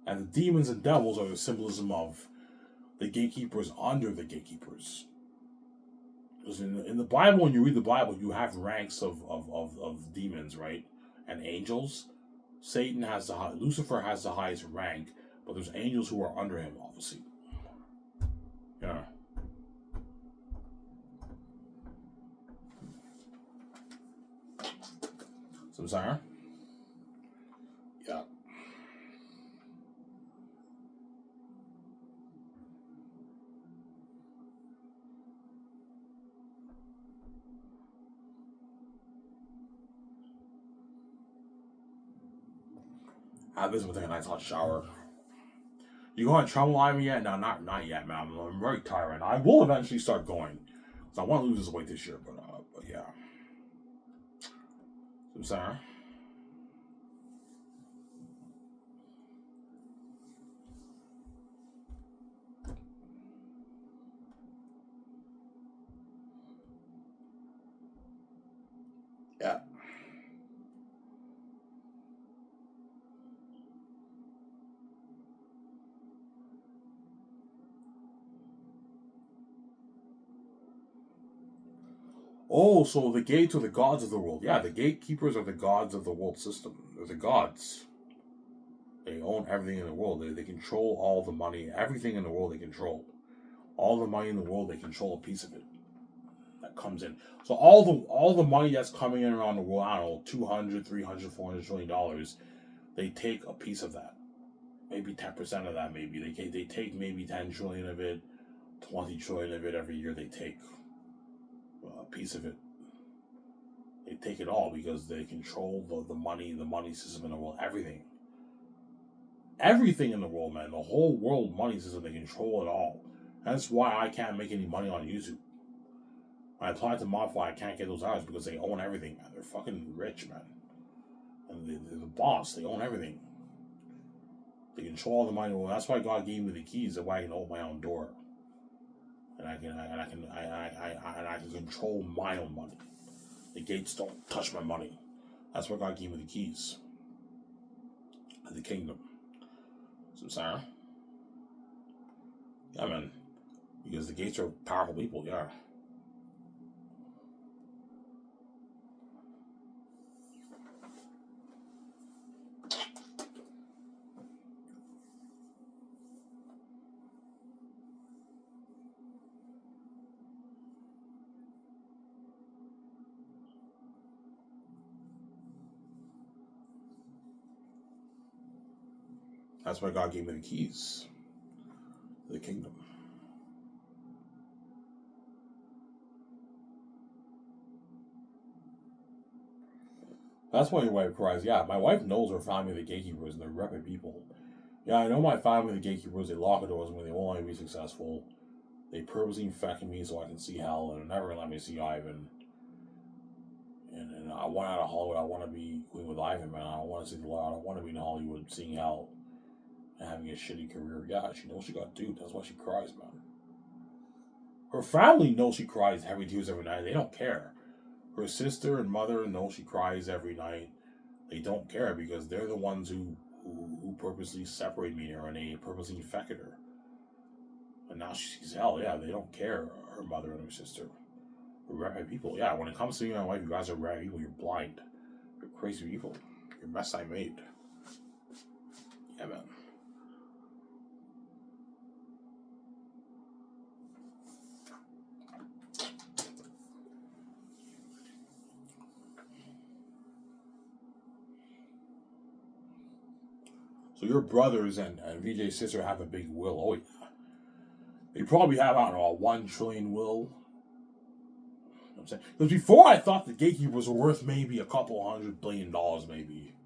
And the demons and devils are the symbolism of the gatekeepers under the gatekeepers. Because in the Bible, when you read the Bible, you have ranks of demons, right? And angels. Lucifer has the highest rank, but there's angels who are under him, obviously. Yeah. So, Sarah? Yeah. I this with a nice hot shower. You going to travel live yet? No, not yet, man. I'm very tired. I will eventually start going. So I want to lose this weight this year, but yeah. So, Sarah? Yeah. Oh, so the gates are the gods of the world. Yeah, the gatekeepers are the gods of the world system. They're the gods. They own everything in the world. They control all the money. Everything in the world they control. All the money in the world, they control a piece of it that comes in. So all the money that's coming in around the world, I don't know, 200, 300, 400 trillion dollars, they take a piece of that. Maybe 10% of that, maybe. They take maybe 10 trillion of it, 20 trillion of it every year. They take a piece of it. They take it all because they control the money system in the world, everything. Everything in the world, man. The whole world money system, they control it all. That's why I can't make any money on YouTube. When I apply to Modify, I can't get those hours because they own everything, man. They're fucking rich, man. And they're the boss. They own everything. They control all the money. Well, that's why God gave me the keys, that way I can open my own door, and I can control my own money. The gates don't touch my money. That's why God gave me the keys of the kingdom. So, Sarah, yeah, man, because the gates are powerful people. Yeah. That's why God gave me the keys to the kingdom. That's why your wife cries. Yeah, my wife knows her family are the gatekeepers and they're repping people. Yeah, I know my family are the gatekeepers. They lock the doors when they won't let me be successful. They purposely infected me so I can see hell, and they're never gonna let me see Ivan. And I want out of Hollywood. I want to be Queen with Ivan, man. I don't want to see the light. I don't want to be in Hollywood seeing hell and having a shitty career. Yeah, she knows she got duped. That's why she cries, man. Her family knows she cries heavy tears every night. They don't care. Her sister and mother know she cries every night. They don't care because they're the ones who purposely separate me and her, and they purposely infected her. And now she sees hell. Yeah, they don't care. Her mother and her sister. We're red people. Yeah, when it comes to you and my wife, you guys are red people. You're blind. You're crazy people. You're mess I made. Yeah, man. So your brothers and VJ's sister have a big will. Oh, yeah. They probably have, I don't know, a 1 trillion will. You know what I'm saying? Because before I thought the gatekeepers were worth maybe a couple $100 billion, maybe.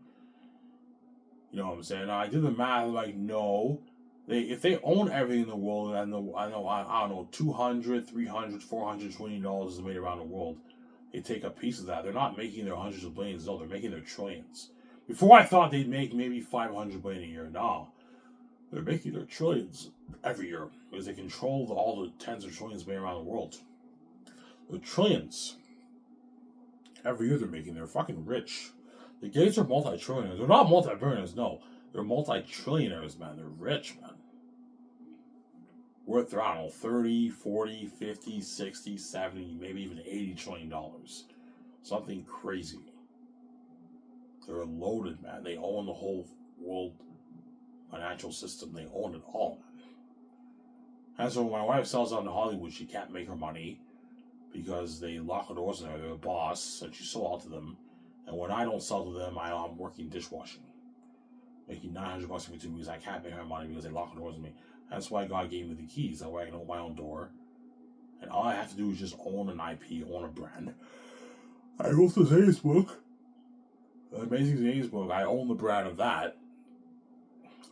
You know what I'm saying? Now, I did the math, like, no. If they own everything in the world, and I don't know, 200, 300, 400 trillion dollars is made around the world, they take a piece of that. They're not making their hundreds of billions, no, they're making their trillions. Before I thought they'd make maybe 500 billion a year. Now they're making their trillions every year because they control all the tens of trillions made around the world. The trillions every year they're making. They're fucking rich. The Gates are multi-trillionaires. They're not multi-billionaires, no. They're multi-trillionaires, man. They're rich, man. Worth, I don't know, 30, 40, 50, 60, 70, maybe even $80 trillion. Something crazy. They're loaded, man. They own the whole world financial system. They own it all, man. And so when my wife sells out in Hollywood, she can't make her money because they lock the doors in there. They're the boss, and she sold out to them. And when I don't sell to them, I'm working dishwashing, making $900 for 2 weeks. I can't make my money because they lock the doors on me. That's why God gave me the keys. That way I can open my own door. And all I have to do is just own an IP, own a brand. I wrote the Zayas book. The Amazing Zayas book. I own the brand of that.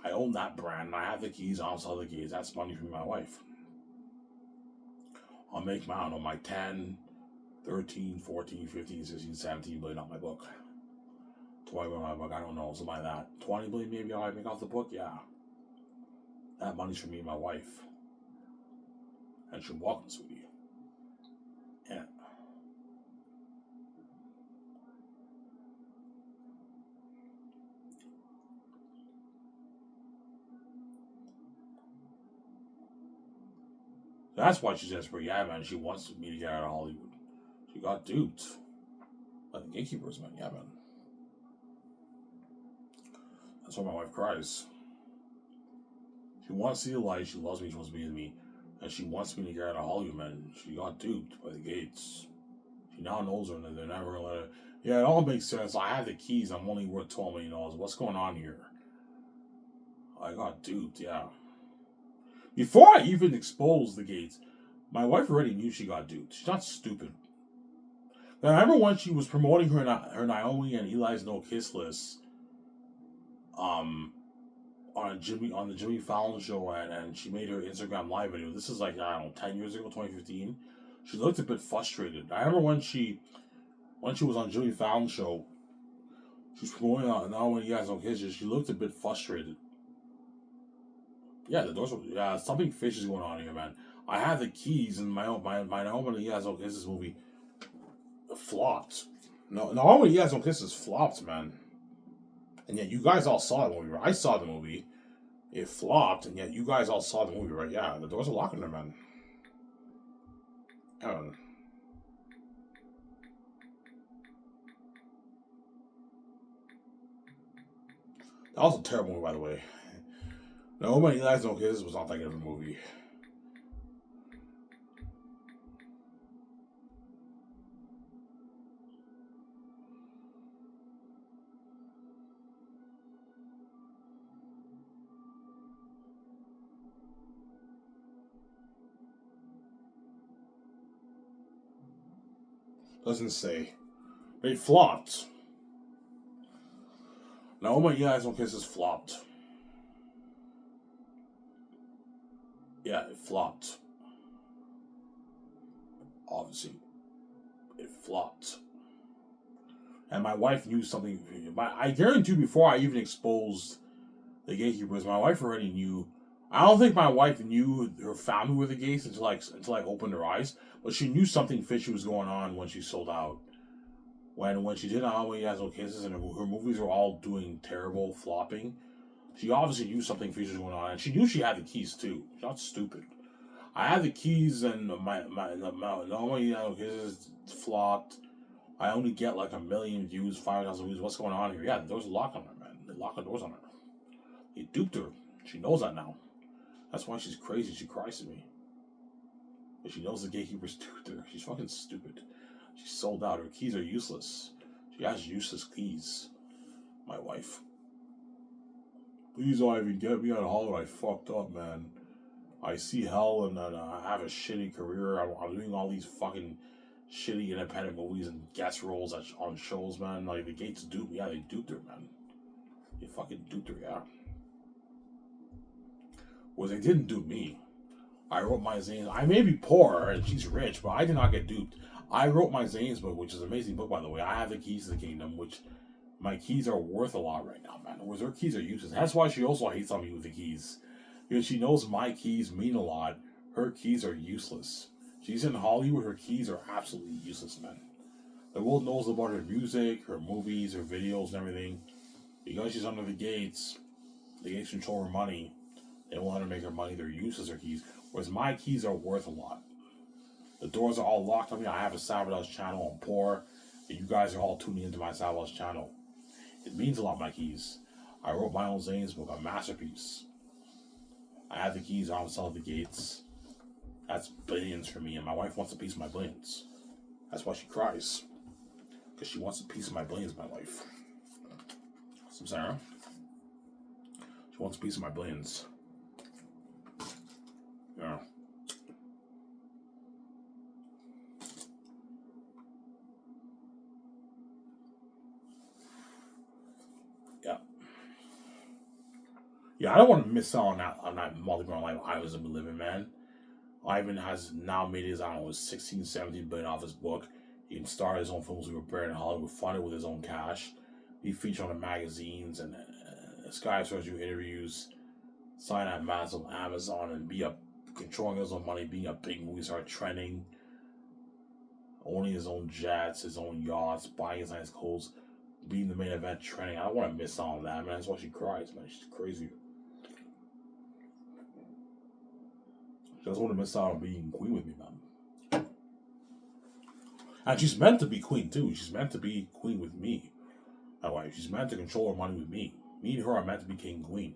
I own that brand. I have the keys. I'll sell the keys. That's money for my wife. I'll make my, I don't know, my 10, 13, 14, 15, 16, 17 billion off my book. 20 billion off my book. I don't know. Something like that. 20 billion maybe I make off the book. Yeah. That money's for me and my wife. And she'll welcome, sweetie. Yeah. That's why she's desperate. Yeah, man. She wants me to get out of Hollywood. got duped by the gatekeepers, man. Yeah, man. That's why my wife cries. She wants to see the light. She loves me. She wants to be with me. And she wants me to get out of Hollywood, man. She got duped by the gates. She now knows her, and they're never going to let her. Yeah, it all makes sense. I have the keys. I'm only worth $12 million. What's going on here? I got duped, yeah. Before I even exposed the gates, my wife already knew she got duped. She's not stupid. I remember when she was promoting her Naomi and Eli's No Kiss list, on the Jimmy Fallon show, and she made her Instagram live video. This is like, I don't know, 10 years ago, 2015. She looked a bit frustrated. I remember when she was on Jimmy Fallon show, she was promoting Naomi and Eli's No Kiss. She looked a bit frustrated. Yeah, the doors were, yeah, something fishy is going on here, man. I have the keys, and my Naomi and Eli's No Kisses movie flopped. No, Naomi and Eli's No Kisses flopped, man. And yet you guys all saw the movie, right? I saw the movie. It flopped, and yet you guys all saw the movie, right? Yeah, the doors are locked in there, man. I don't know. That was a terrible movie, by the way. Naomi and Eli's No Kisses was not that good of a movie. Doesn't say. They flopped. Naomi and Eli's No Kisses flopped. Yeah, it flopped. Obviously, it flopped. And my wife knew something. I guarantee you, before I even exposed the gatekeepers, my wife already knew. I don't think my wife knew her family were the gays until I opened her eyes. But she knew something fishy was going on when she sold out. When she did Naomi Has No Kisses and her movies were all doing terrible, flopping, she obviously knew something fishy was going on, and she knew she had the keys too. She's not stupid. I had the keys, and my Naomi Has No Kisses flopped. I only get like 1 million views, 5,000 views. What's going on here? Yeah, the doors are locked on her, man. They locked the doors on her. They duped her. She knows that now. That's why she's crazy. She cries to me. But she knows the gatekeepers duped her. She's fucking stupid. She sold out. Her keys are useless. She has useless keys. My wife. Please don't even get me out of Hollywood. I fucked up, man. I see hell, and I have a shitty career. I'm doing all these fucking shitty independent movies and guest roles on shows, man. Like, the gates duped me. Yeah, they duped her, man. They fucking duped her, yeah. Well, they didn't dupe me. I wrote my Zane's. I may be poor and she's rich, but I did not get duped. I wrote my Zane's book, which is an amazing book, by the way. I have the keys to the kingdom, which my keys are worth a lot right now, man. Whereas her keys are useless. That's why she also hates on me with the keys. Because she knows my keys mean a lot. Her keys are useless. She's in Hollywood. Her keys are absolutely useless, man. The world knows about her music, her movies, her videos, and everything. Because she's under the gates control her money. They won't let her make her money. They're useless, her keys. Whereas my keys are worth a lot. The doors are all locked on me. I have a Savalas channel. I'm poor. And you guys are all tuning into my Savalas channel. It means a lot, my keys. I wrote my own Zane's book, a masterpiece. I have the keys. I don't sell the gates. That's billions for me. And my wife wants a piece of my billions. That's why she cries. Because she wants a piece of my billions, my wife. So, Sarah. She wants a piece of my billions. Yeah. Yeah. Yeah, I don't want to miss out on that multi-million life Ivan's been living, man. Ivan has now made his, I don't know, 16, 17 billion off his book. He can star his own films. We were prepared in Hollywood, fund it with his own cash. Be featured on the magazines and Sky Stars do interviews, sign at massive Amazon, and be up controlling his own money, being a big movie star, trending, owning his own jets, his own yachts, buying his nice clothes, being the main event, trending. I don't want to miss out on that, man. That's why she cries, man. She's crazy. She doesn't want to miss out on being queen with me, man. And she's meant to be queen too. She's meant to be queen with me. My wife. She's meant to control her money with me. Me and her are meant to be king and queen.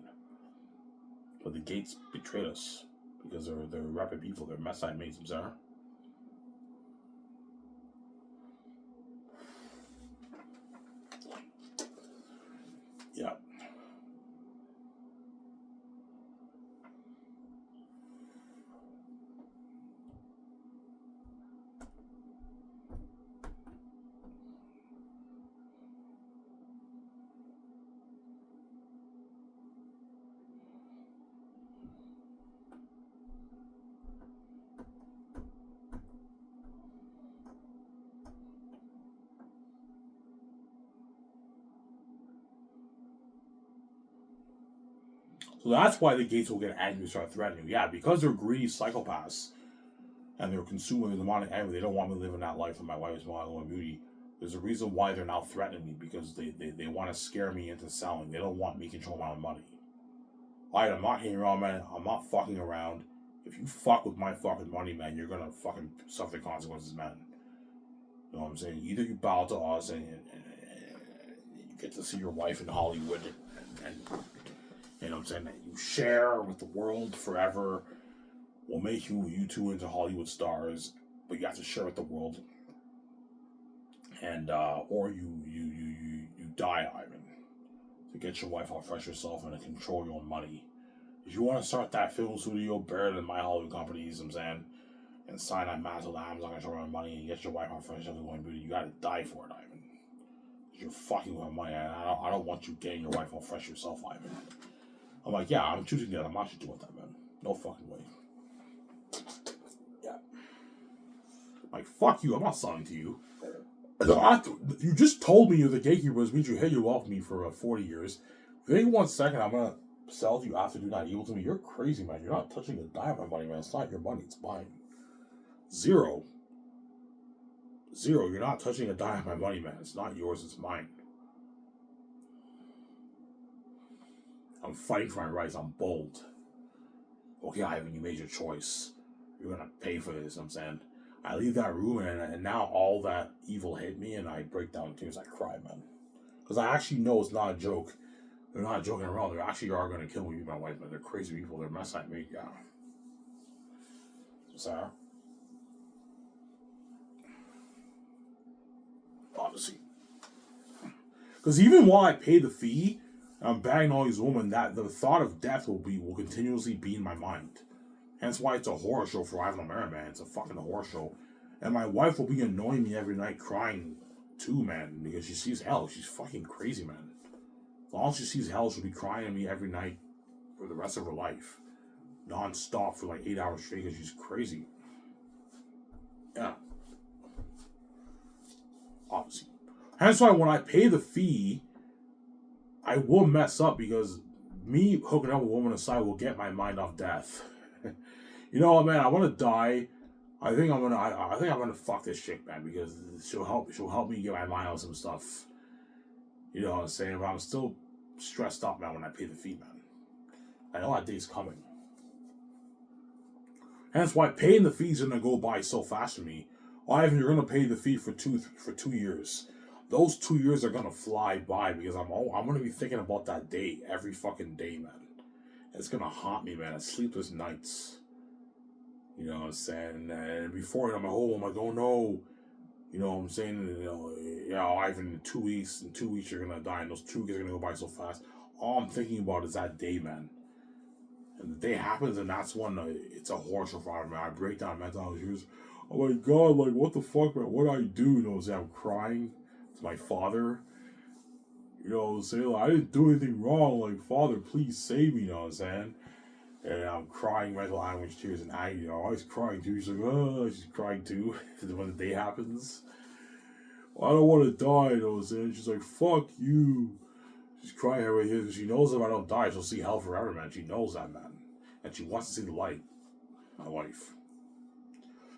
But the Gates betrayed us because they're rapid people. They're mess side mates, Sarah. Yeah. So that's why the Gates will get angry and start threatening. Yeah, because they're greedy psychopaths and they're consuming the amount of anger. They don't want me living that life of my wife's model and beauty. There's a reason why they're now threatening me because they want to scare me into selling. They don't want me controlling my own money. Alright, I'm not hanging around, man. I'm not fucking around. If you fuck with my fucking money, man, you're gonna fucking suffer the consequences, man. You know what I'm saying? Either you bow to us and you get to see your wife in Hollywood and you know what I'm saying, that you share with the world forever. We'll make you two into Hollywood stars, but you have to share with the world. And or you die, Ivan, to get your wife all fresh yourself and to control your own money. If you want to start that film studio better than my Hollywood companies, I'm saying, and sign that massive Amazon control my money and get your wife all fresh yourself and beauty, you gotta die for it, Ivan. You're fucking with my money, and I don't want you getting your wife all fresh yourself, Ivan. I'm like, yeah, I'm choosing that. I'm not doing that, man. No fucking way. Yeah. Like, fuck you. I'm not selling to you. You just told me you're the gatekeepers, means you hate you off me for 40 years. If you think 1 second I'm gonna sell to you after doing that evil to me, you're crazy, man. You're not touching a dime of my money, man. It's not your money, it's mine. Zero. You're not touching a dime of my money, man. It's not yours, it's mine. I'm fighting for my rights. I'm bold. Okay, Ivan, you made your choice. You're gonna pay for this, I'm saying. I leave that room and now all that evil hit me and I break down in tears. I cry, man. Because I actually know it's not a joke. They're not joking around. They actually are going to kill me and my wife, man. They're crazy people. They're mess like me. Yeah. Sarah? Honestly. Because even while I pay the fee, I'm bagging all these women, that the thought of death will continuously be in my mind. Hence why it's a horror show for Ivan O'Mara, man. It's a fucking horror show. And my wife will be annoying me every night crying too, man. Because she sees hell. She's fucking crazy, man. As long as she sees hell, she'll be crying at me every night for the rest of her life. Non-stop for like 8 hours straight because she's crazy. Yeah. Obviously. Hence why when I pay the fee, I will mess up because me hooking up with a woman aside will get my mind off death. You know what, man? I want to die. I think I'm gonna fuck this chick, man, because she'll help me get my mind off some stuff. You know what I'm saying? But I'm still stressed out, man, when I pay the fee, man. I know that day's coming. Hence why paying the fee's gonna go by so fast for me. Ivan, you're gonna pay the fee for 2 years. Those 2 years are gonna fly by because I'm gonna be thinking about that day every fucking day, man. It's gonna haunt me, man. Sleepless nights. You know what I'm saying? And before I'm at home, I'm like, oh no. You know what I'm saying? You know, yeah, Ivan, in 2 weeks, you're gonna die, and those 2 weeks are gonna go by so fast. All I'm thinking about is that day, man. And the day happens, and that's when it's a horror show for me, man. I break down mental issues. Oh my god, like, what the fuck, man? What do I do? You know what I'm saying? I'm crying to my father. You know what I'm saying? Like, I didn't do anything wrong. Like, Father, please save me, you know what I'm saying? And I'm crying mental anguish, tears, and agony. You know, I was crying too. She's like, oh, she's crying too. When the day happens. Well, I don't want to die, you know what I'm saying? She's like, fuck you. She's crying her way here. She knows if I don't die, she'll see hell forever, man. She knows that, man. And she wants to see the light. My wife.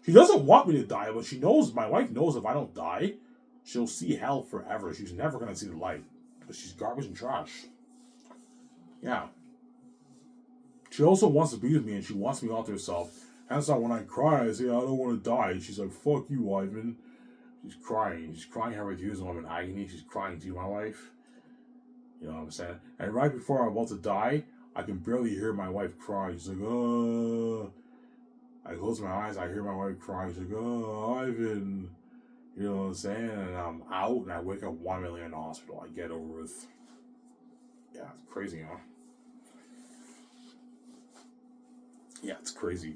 She doesn't want me to die, but she knows, my wife knows if I don't die, she'll see hell forever. She's never going to see the light. Because she's garbage and trash. Yeah. She also wants to be with me, and she wants me all to herself. Hence why when I cry, I say, I don't want to die. She's like, fuck you, Ivan. She's crying. She's crying her tears when I'm in agony. She's crying to my wife. You know what I'm saying? And right before I'm about to die, I can barely hear my wife cry. She's like, oh. I close my eyes. I hear my wife cry. She's like, oh, Ivan. You know what I'm saying? And I'm out, and I wake up 1 million in the hospital. I get over with. Yeah, it's crazy, huh? Yeah, it's crazy.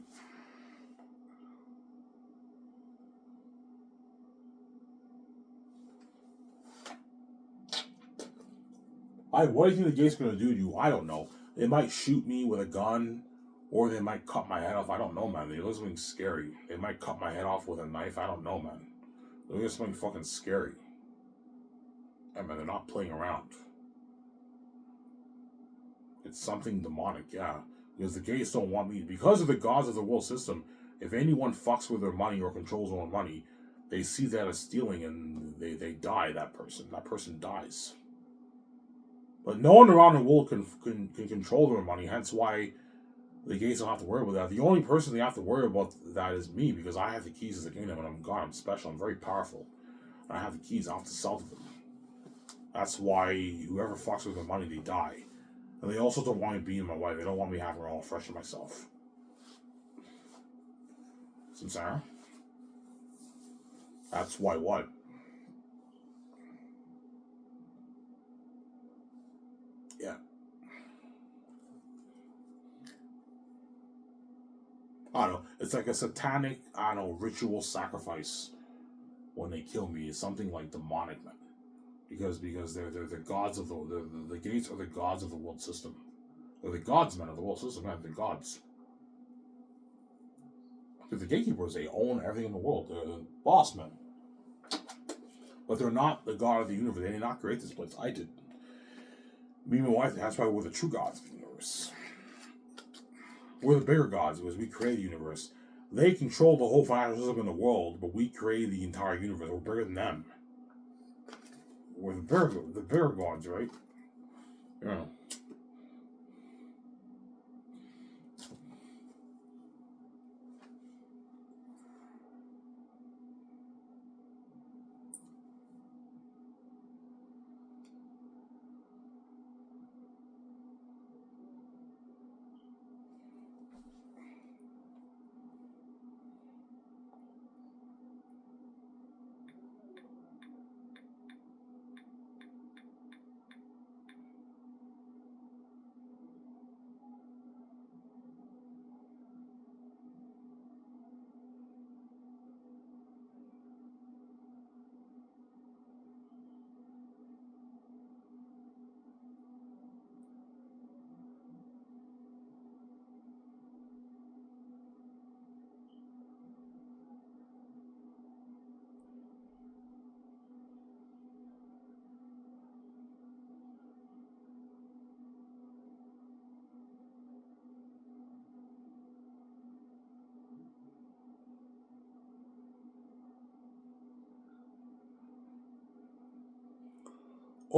What do you think the gate's gonna do to you? I don't know. They might shoot me with a gun, or they might cut my head off. I don't know, man. They look something scary. They might cut my head off with a knife. I don't know, man. They look something fucking scary. I mean, they're not playing around. It's something demonic, yeah. Because the gays don't want me. Because of the gods of the world system, if anyone fucks with their money or controls their own money, they see that as stealing and they die, that person. That person dies. But no one around the world can control their money, hence why the gays don't have to worry about that. The only person they have to worry about that is me, because I have the keys to the kingdom and I'm God, I'm special, I'm very powerful. I have the keys, I have to sell to them. That's why whoever fucks with their money, they die. And they also don't want me being my wife. They don't want me having her all fresh to myself. Some Sarah? That's why what? Yeah. I don't know. It's like a satanic, I don't know, ritual sacrifice when they kill me. It's something like demonic, man. Because they're the gods of the gates are the gods of the world system. They're the gods, man, of the world system, man. They're gods. They're the gatekeepers. They own everything in the world. They're the boss men. But they're not the god of the universe. They did not create this place. I did. Me and my wife, that's why we're the true gods of the universe. We're the bigger gods because we created the universe. They control the whole financial system in the world, but we created the entire universe. We're bigger than them. We're the bigger gods, right? Yeah.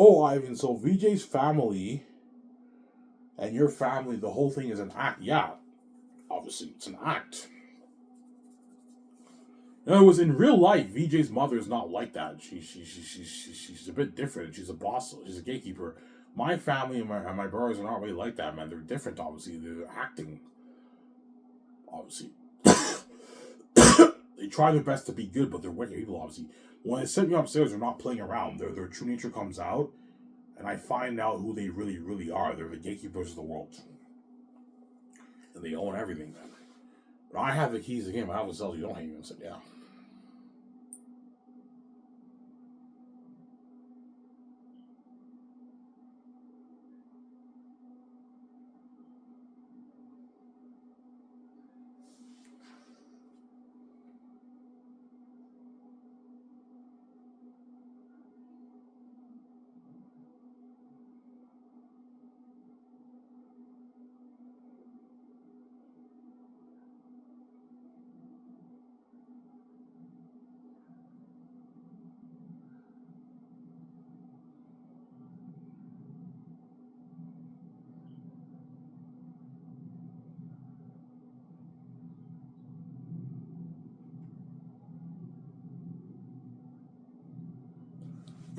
Oh, Ivan, so VJ's family and your family, the whole thing is an act. Yeah, obviously, it's an act. In other words, in real life, VJ's mother is not like that. She's a bit different. She's a boss. She's a gatekeeper. My family and my brothers are not really like that, man. They're different, obviously. They're acting, obviously. They try their best to be good, but they're wicked people, obviously. When they send me upstairs, they're not playing around. Their true nature comes out, and I find out who they really, really are. They're the gatekeepers of the world. And they own everything, man. But I have the keys to the game. I have to sell you. Don't hate me. I said, yeah.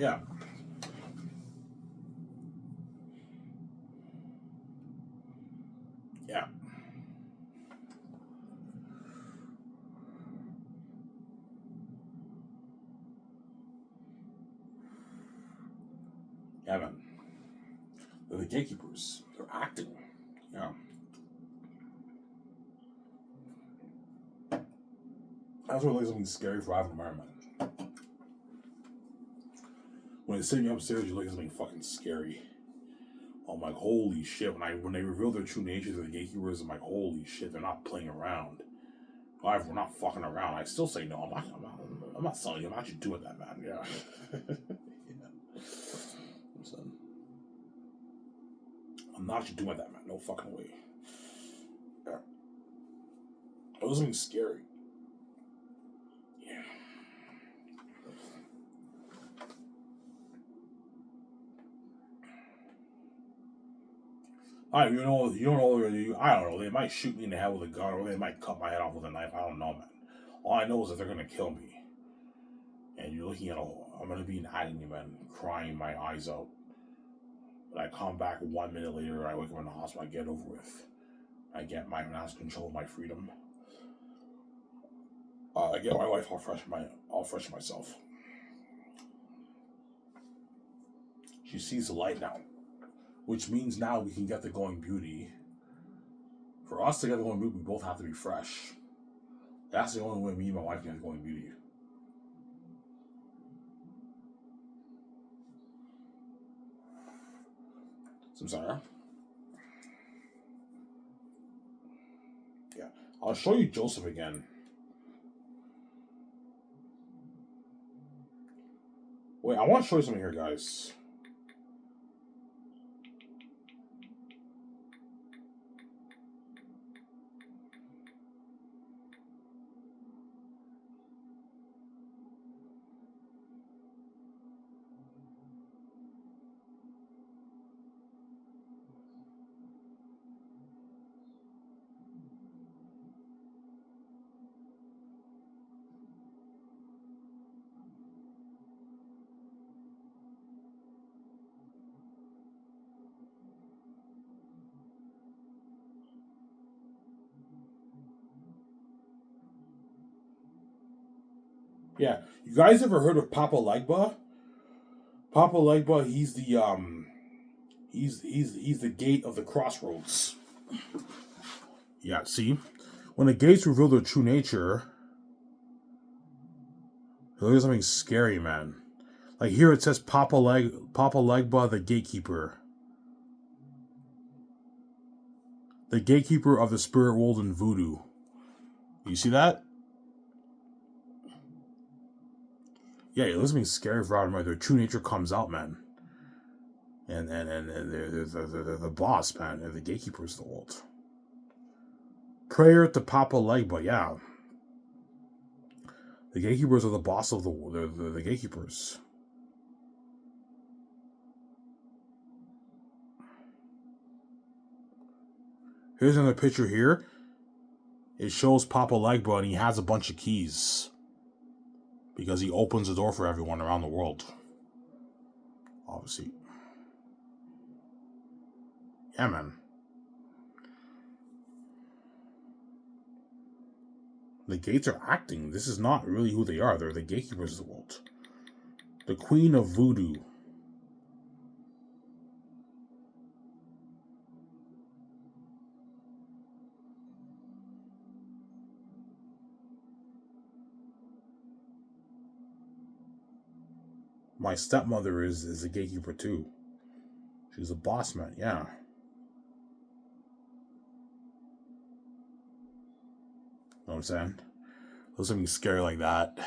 Yeah. Yeah. Yeah, man. They're the gatekeepers. They're acting. Yeah. That's what makes something scary for Ivan Merriman. When they send you upstairs, you look at something fucking scary. I'm like, holy shit. When they reveal their true natures of the gatekeepers, I'm like, holy shit, they're not playing around. However, we're not fucking around. I still say no. I'm not selling you. I'm actually doing that, man. Yeah. Yeah. Listen. I'm not actually doing that, man. No fucking way. Yeah. It was something scary. Yeah. I don't know. I don't know. They might shoot me in the head with a gun, or they might cut my head off with a knife. I don't know, man. All I know is that they're gonna kill me. And you're looking at I'm gonna be in agony, man, crying my eyes out. But I come back 1 minute later, I wake up in the hospital, I get over with. I get my mass control of my freedom. I get my wife all fresh myself. She sees the light now. Which means now we can get the going beauty. For us to get the going beauty, we both have to be fresh. That's the only way me and my wife can get the going beauty. Samsara? Yeah. I'll show you Joseph again. Wait, I want to show you something here, guys. Yeah, you guys ever heard of Papa Legba? Papa Legba, he's the gate of the crossroads. Yeah, see? When the gates reveal their true nature, there's something scary, man. Like here it says Papa Legba, the gatekeeper. The gatekeeper of the spirit world in voodoo. You see that? Yeah, there's something scary for Adam, right? Their true nature comes out, man. And they're the boss, man. They're the gatekeepers of the world. Prayer to Papa Legba, yeah. The gatekeepers are the boss of the world. They're the gatekeepers. Here's another picture here. It shows Papa Legba and he has a bunch of keys. Because he opens the door for everyone around the world. Obviously. Yeah, man. The gates are acting. This is not really who they are. They're the gatekeepers of the world. The Queen of Voodoo. My stepmother is a gatekeeper too. She's a boss man, yeah. Know what I'm saying? There's something scary like that.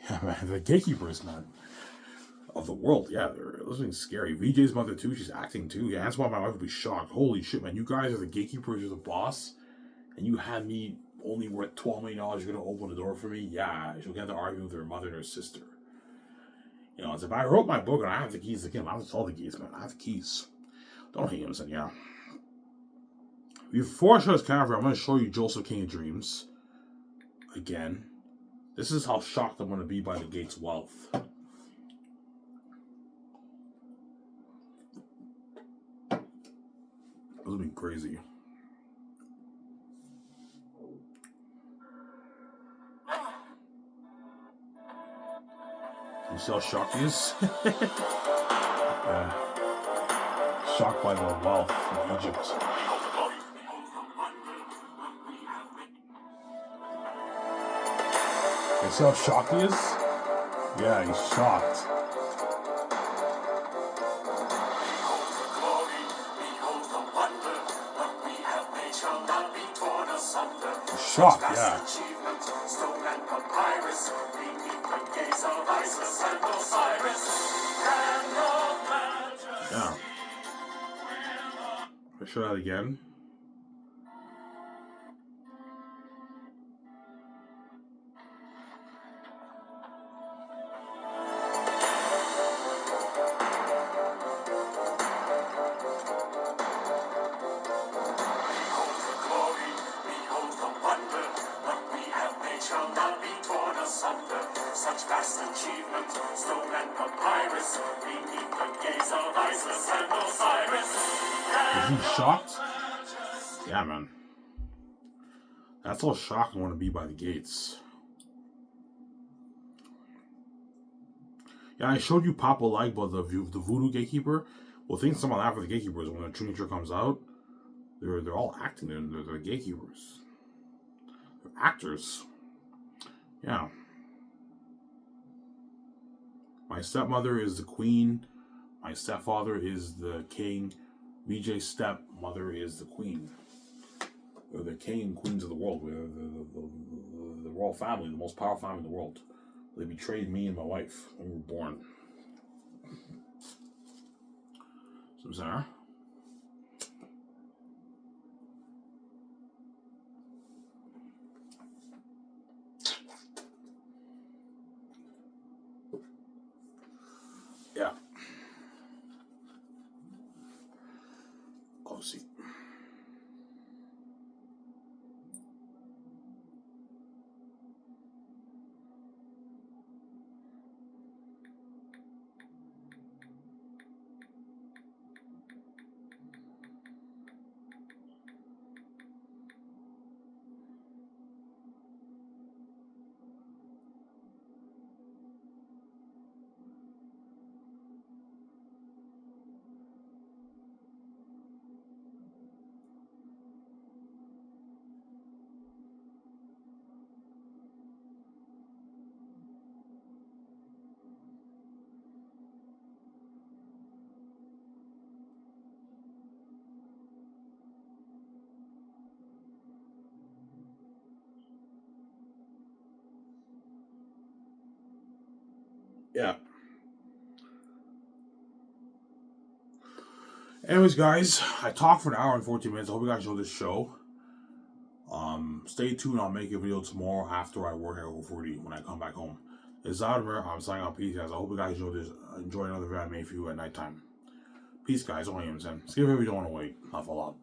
Yeah, man, the gatekeepers, man, of the world. Yeah, they're something scary. VJ's mother too. She's acting too. Yeah, that's why my wife would be shocked. Holy shit, man! You guys are the gatekeepers. You're the boss, and you had me only worth $12 million. You're gonna open the door for me? Yeah, she'll get to argue with her mother and her sister. You know, it's if I wrote my book and I have the keys to the kingdom, I have all the keys, man. I have the keys. Don't hate him, son. Yeah. Before I show this camera, I'm going to show you Joseph King of Dreams. Again. This is how shocked I'm going to be by the gate's wealth. This has been crazy. You see how shocked he is? Yeah. Shocked by the wealth of Egypt. You see how shocked he is? Yeah, he's shocked. He's shocked, yeah. Yeah. Let's show that again. Such vast achievement, stone and papyrus, beneath the gaze of Isis and Osiris. Is he shocked? Yeah, man. That's how shocked I want to be by the gates. Yeah, I showed you Papa Legba, the voodoo gatekeeper. Well, things some of that for the gatekeepers when the Trinity comes out, they're all acting. They're gatekeepers. They're actors. Yeah. My stepmother is the queen. My stepfather is the king. Vijay's stepmother is the queen. They're the king and queens of the world. We're the royal family, the most powerful family in the world. They betrayed me and my wife when we were born. Samsara? Yeah. Go see. Yeah. Anyways, guys, I talked for an hour and 14 minutes. I hope you guys enjoyed this show. Stay tuned. I'll make a video tomorrow after I work at O40 when I come back home. It's Zadmer. I'm signing out. Peace, guys. I hope you guys enjoy another video I made for you at nighttime. Peace, guys. Only him, Skip if you don't want to wait. Not a lot.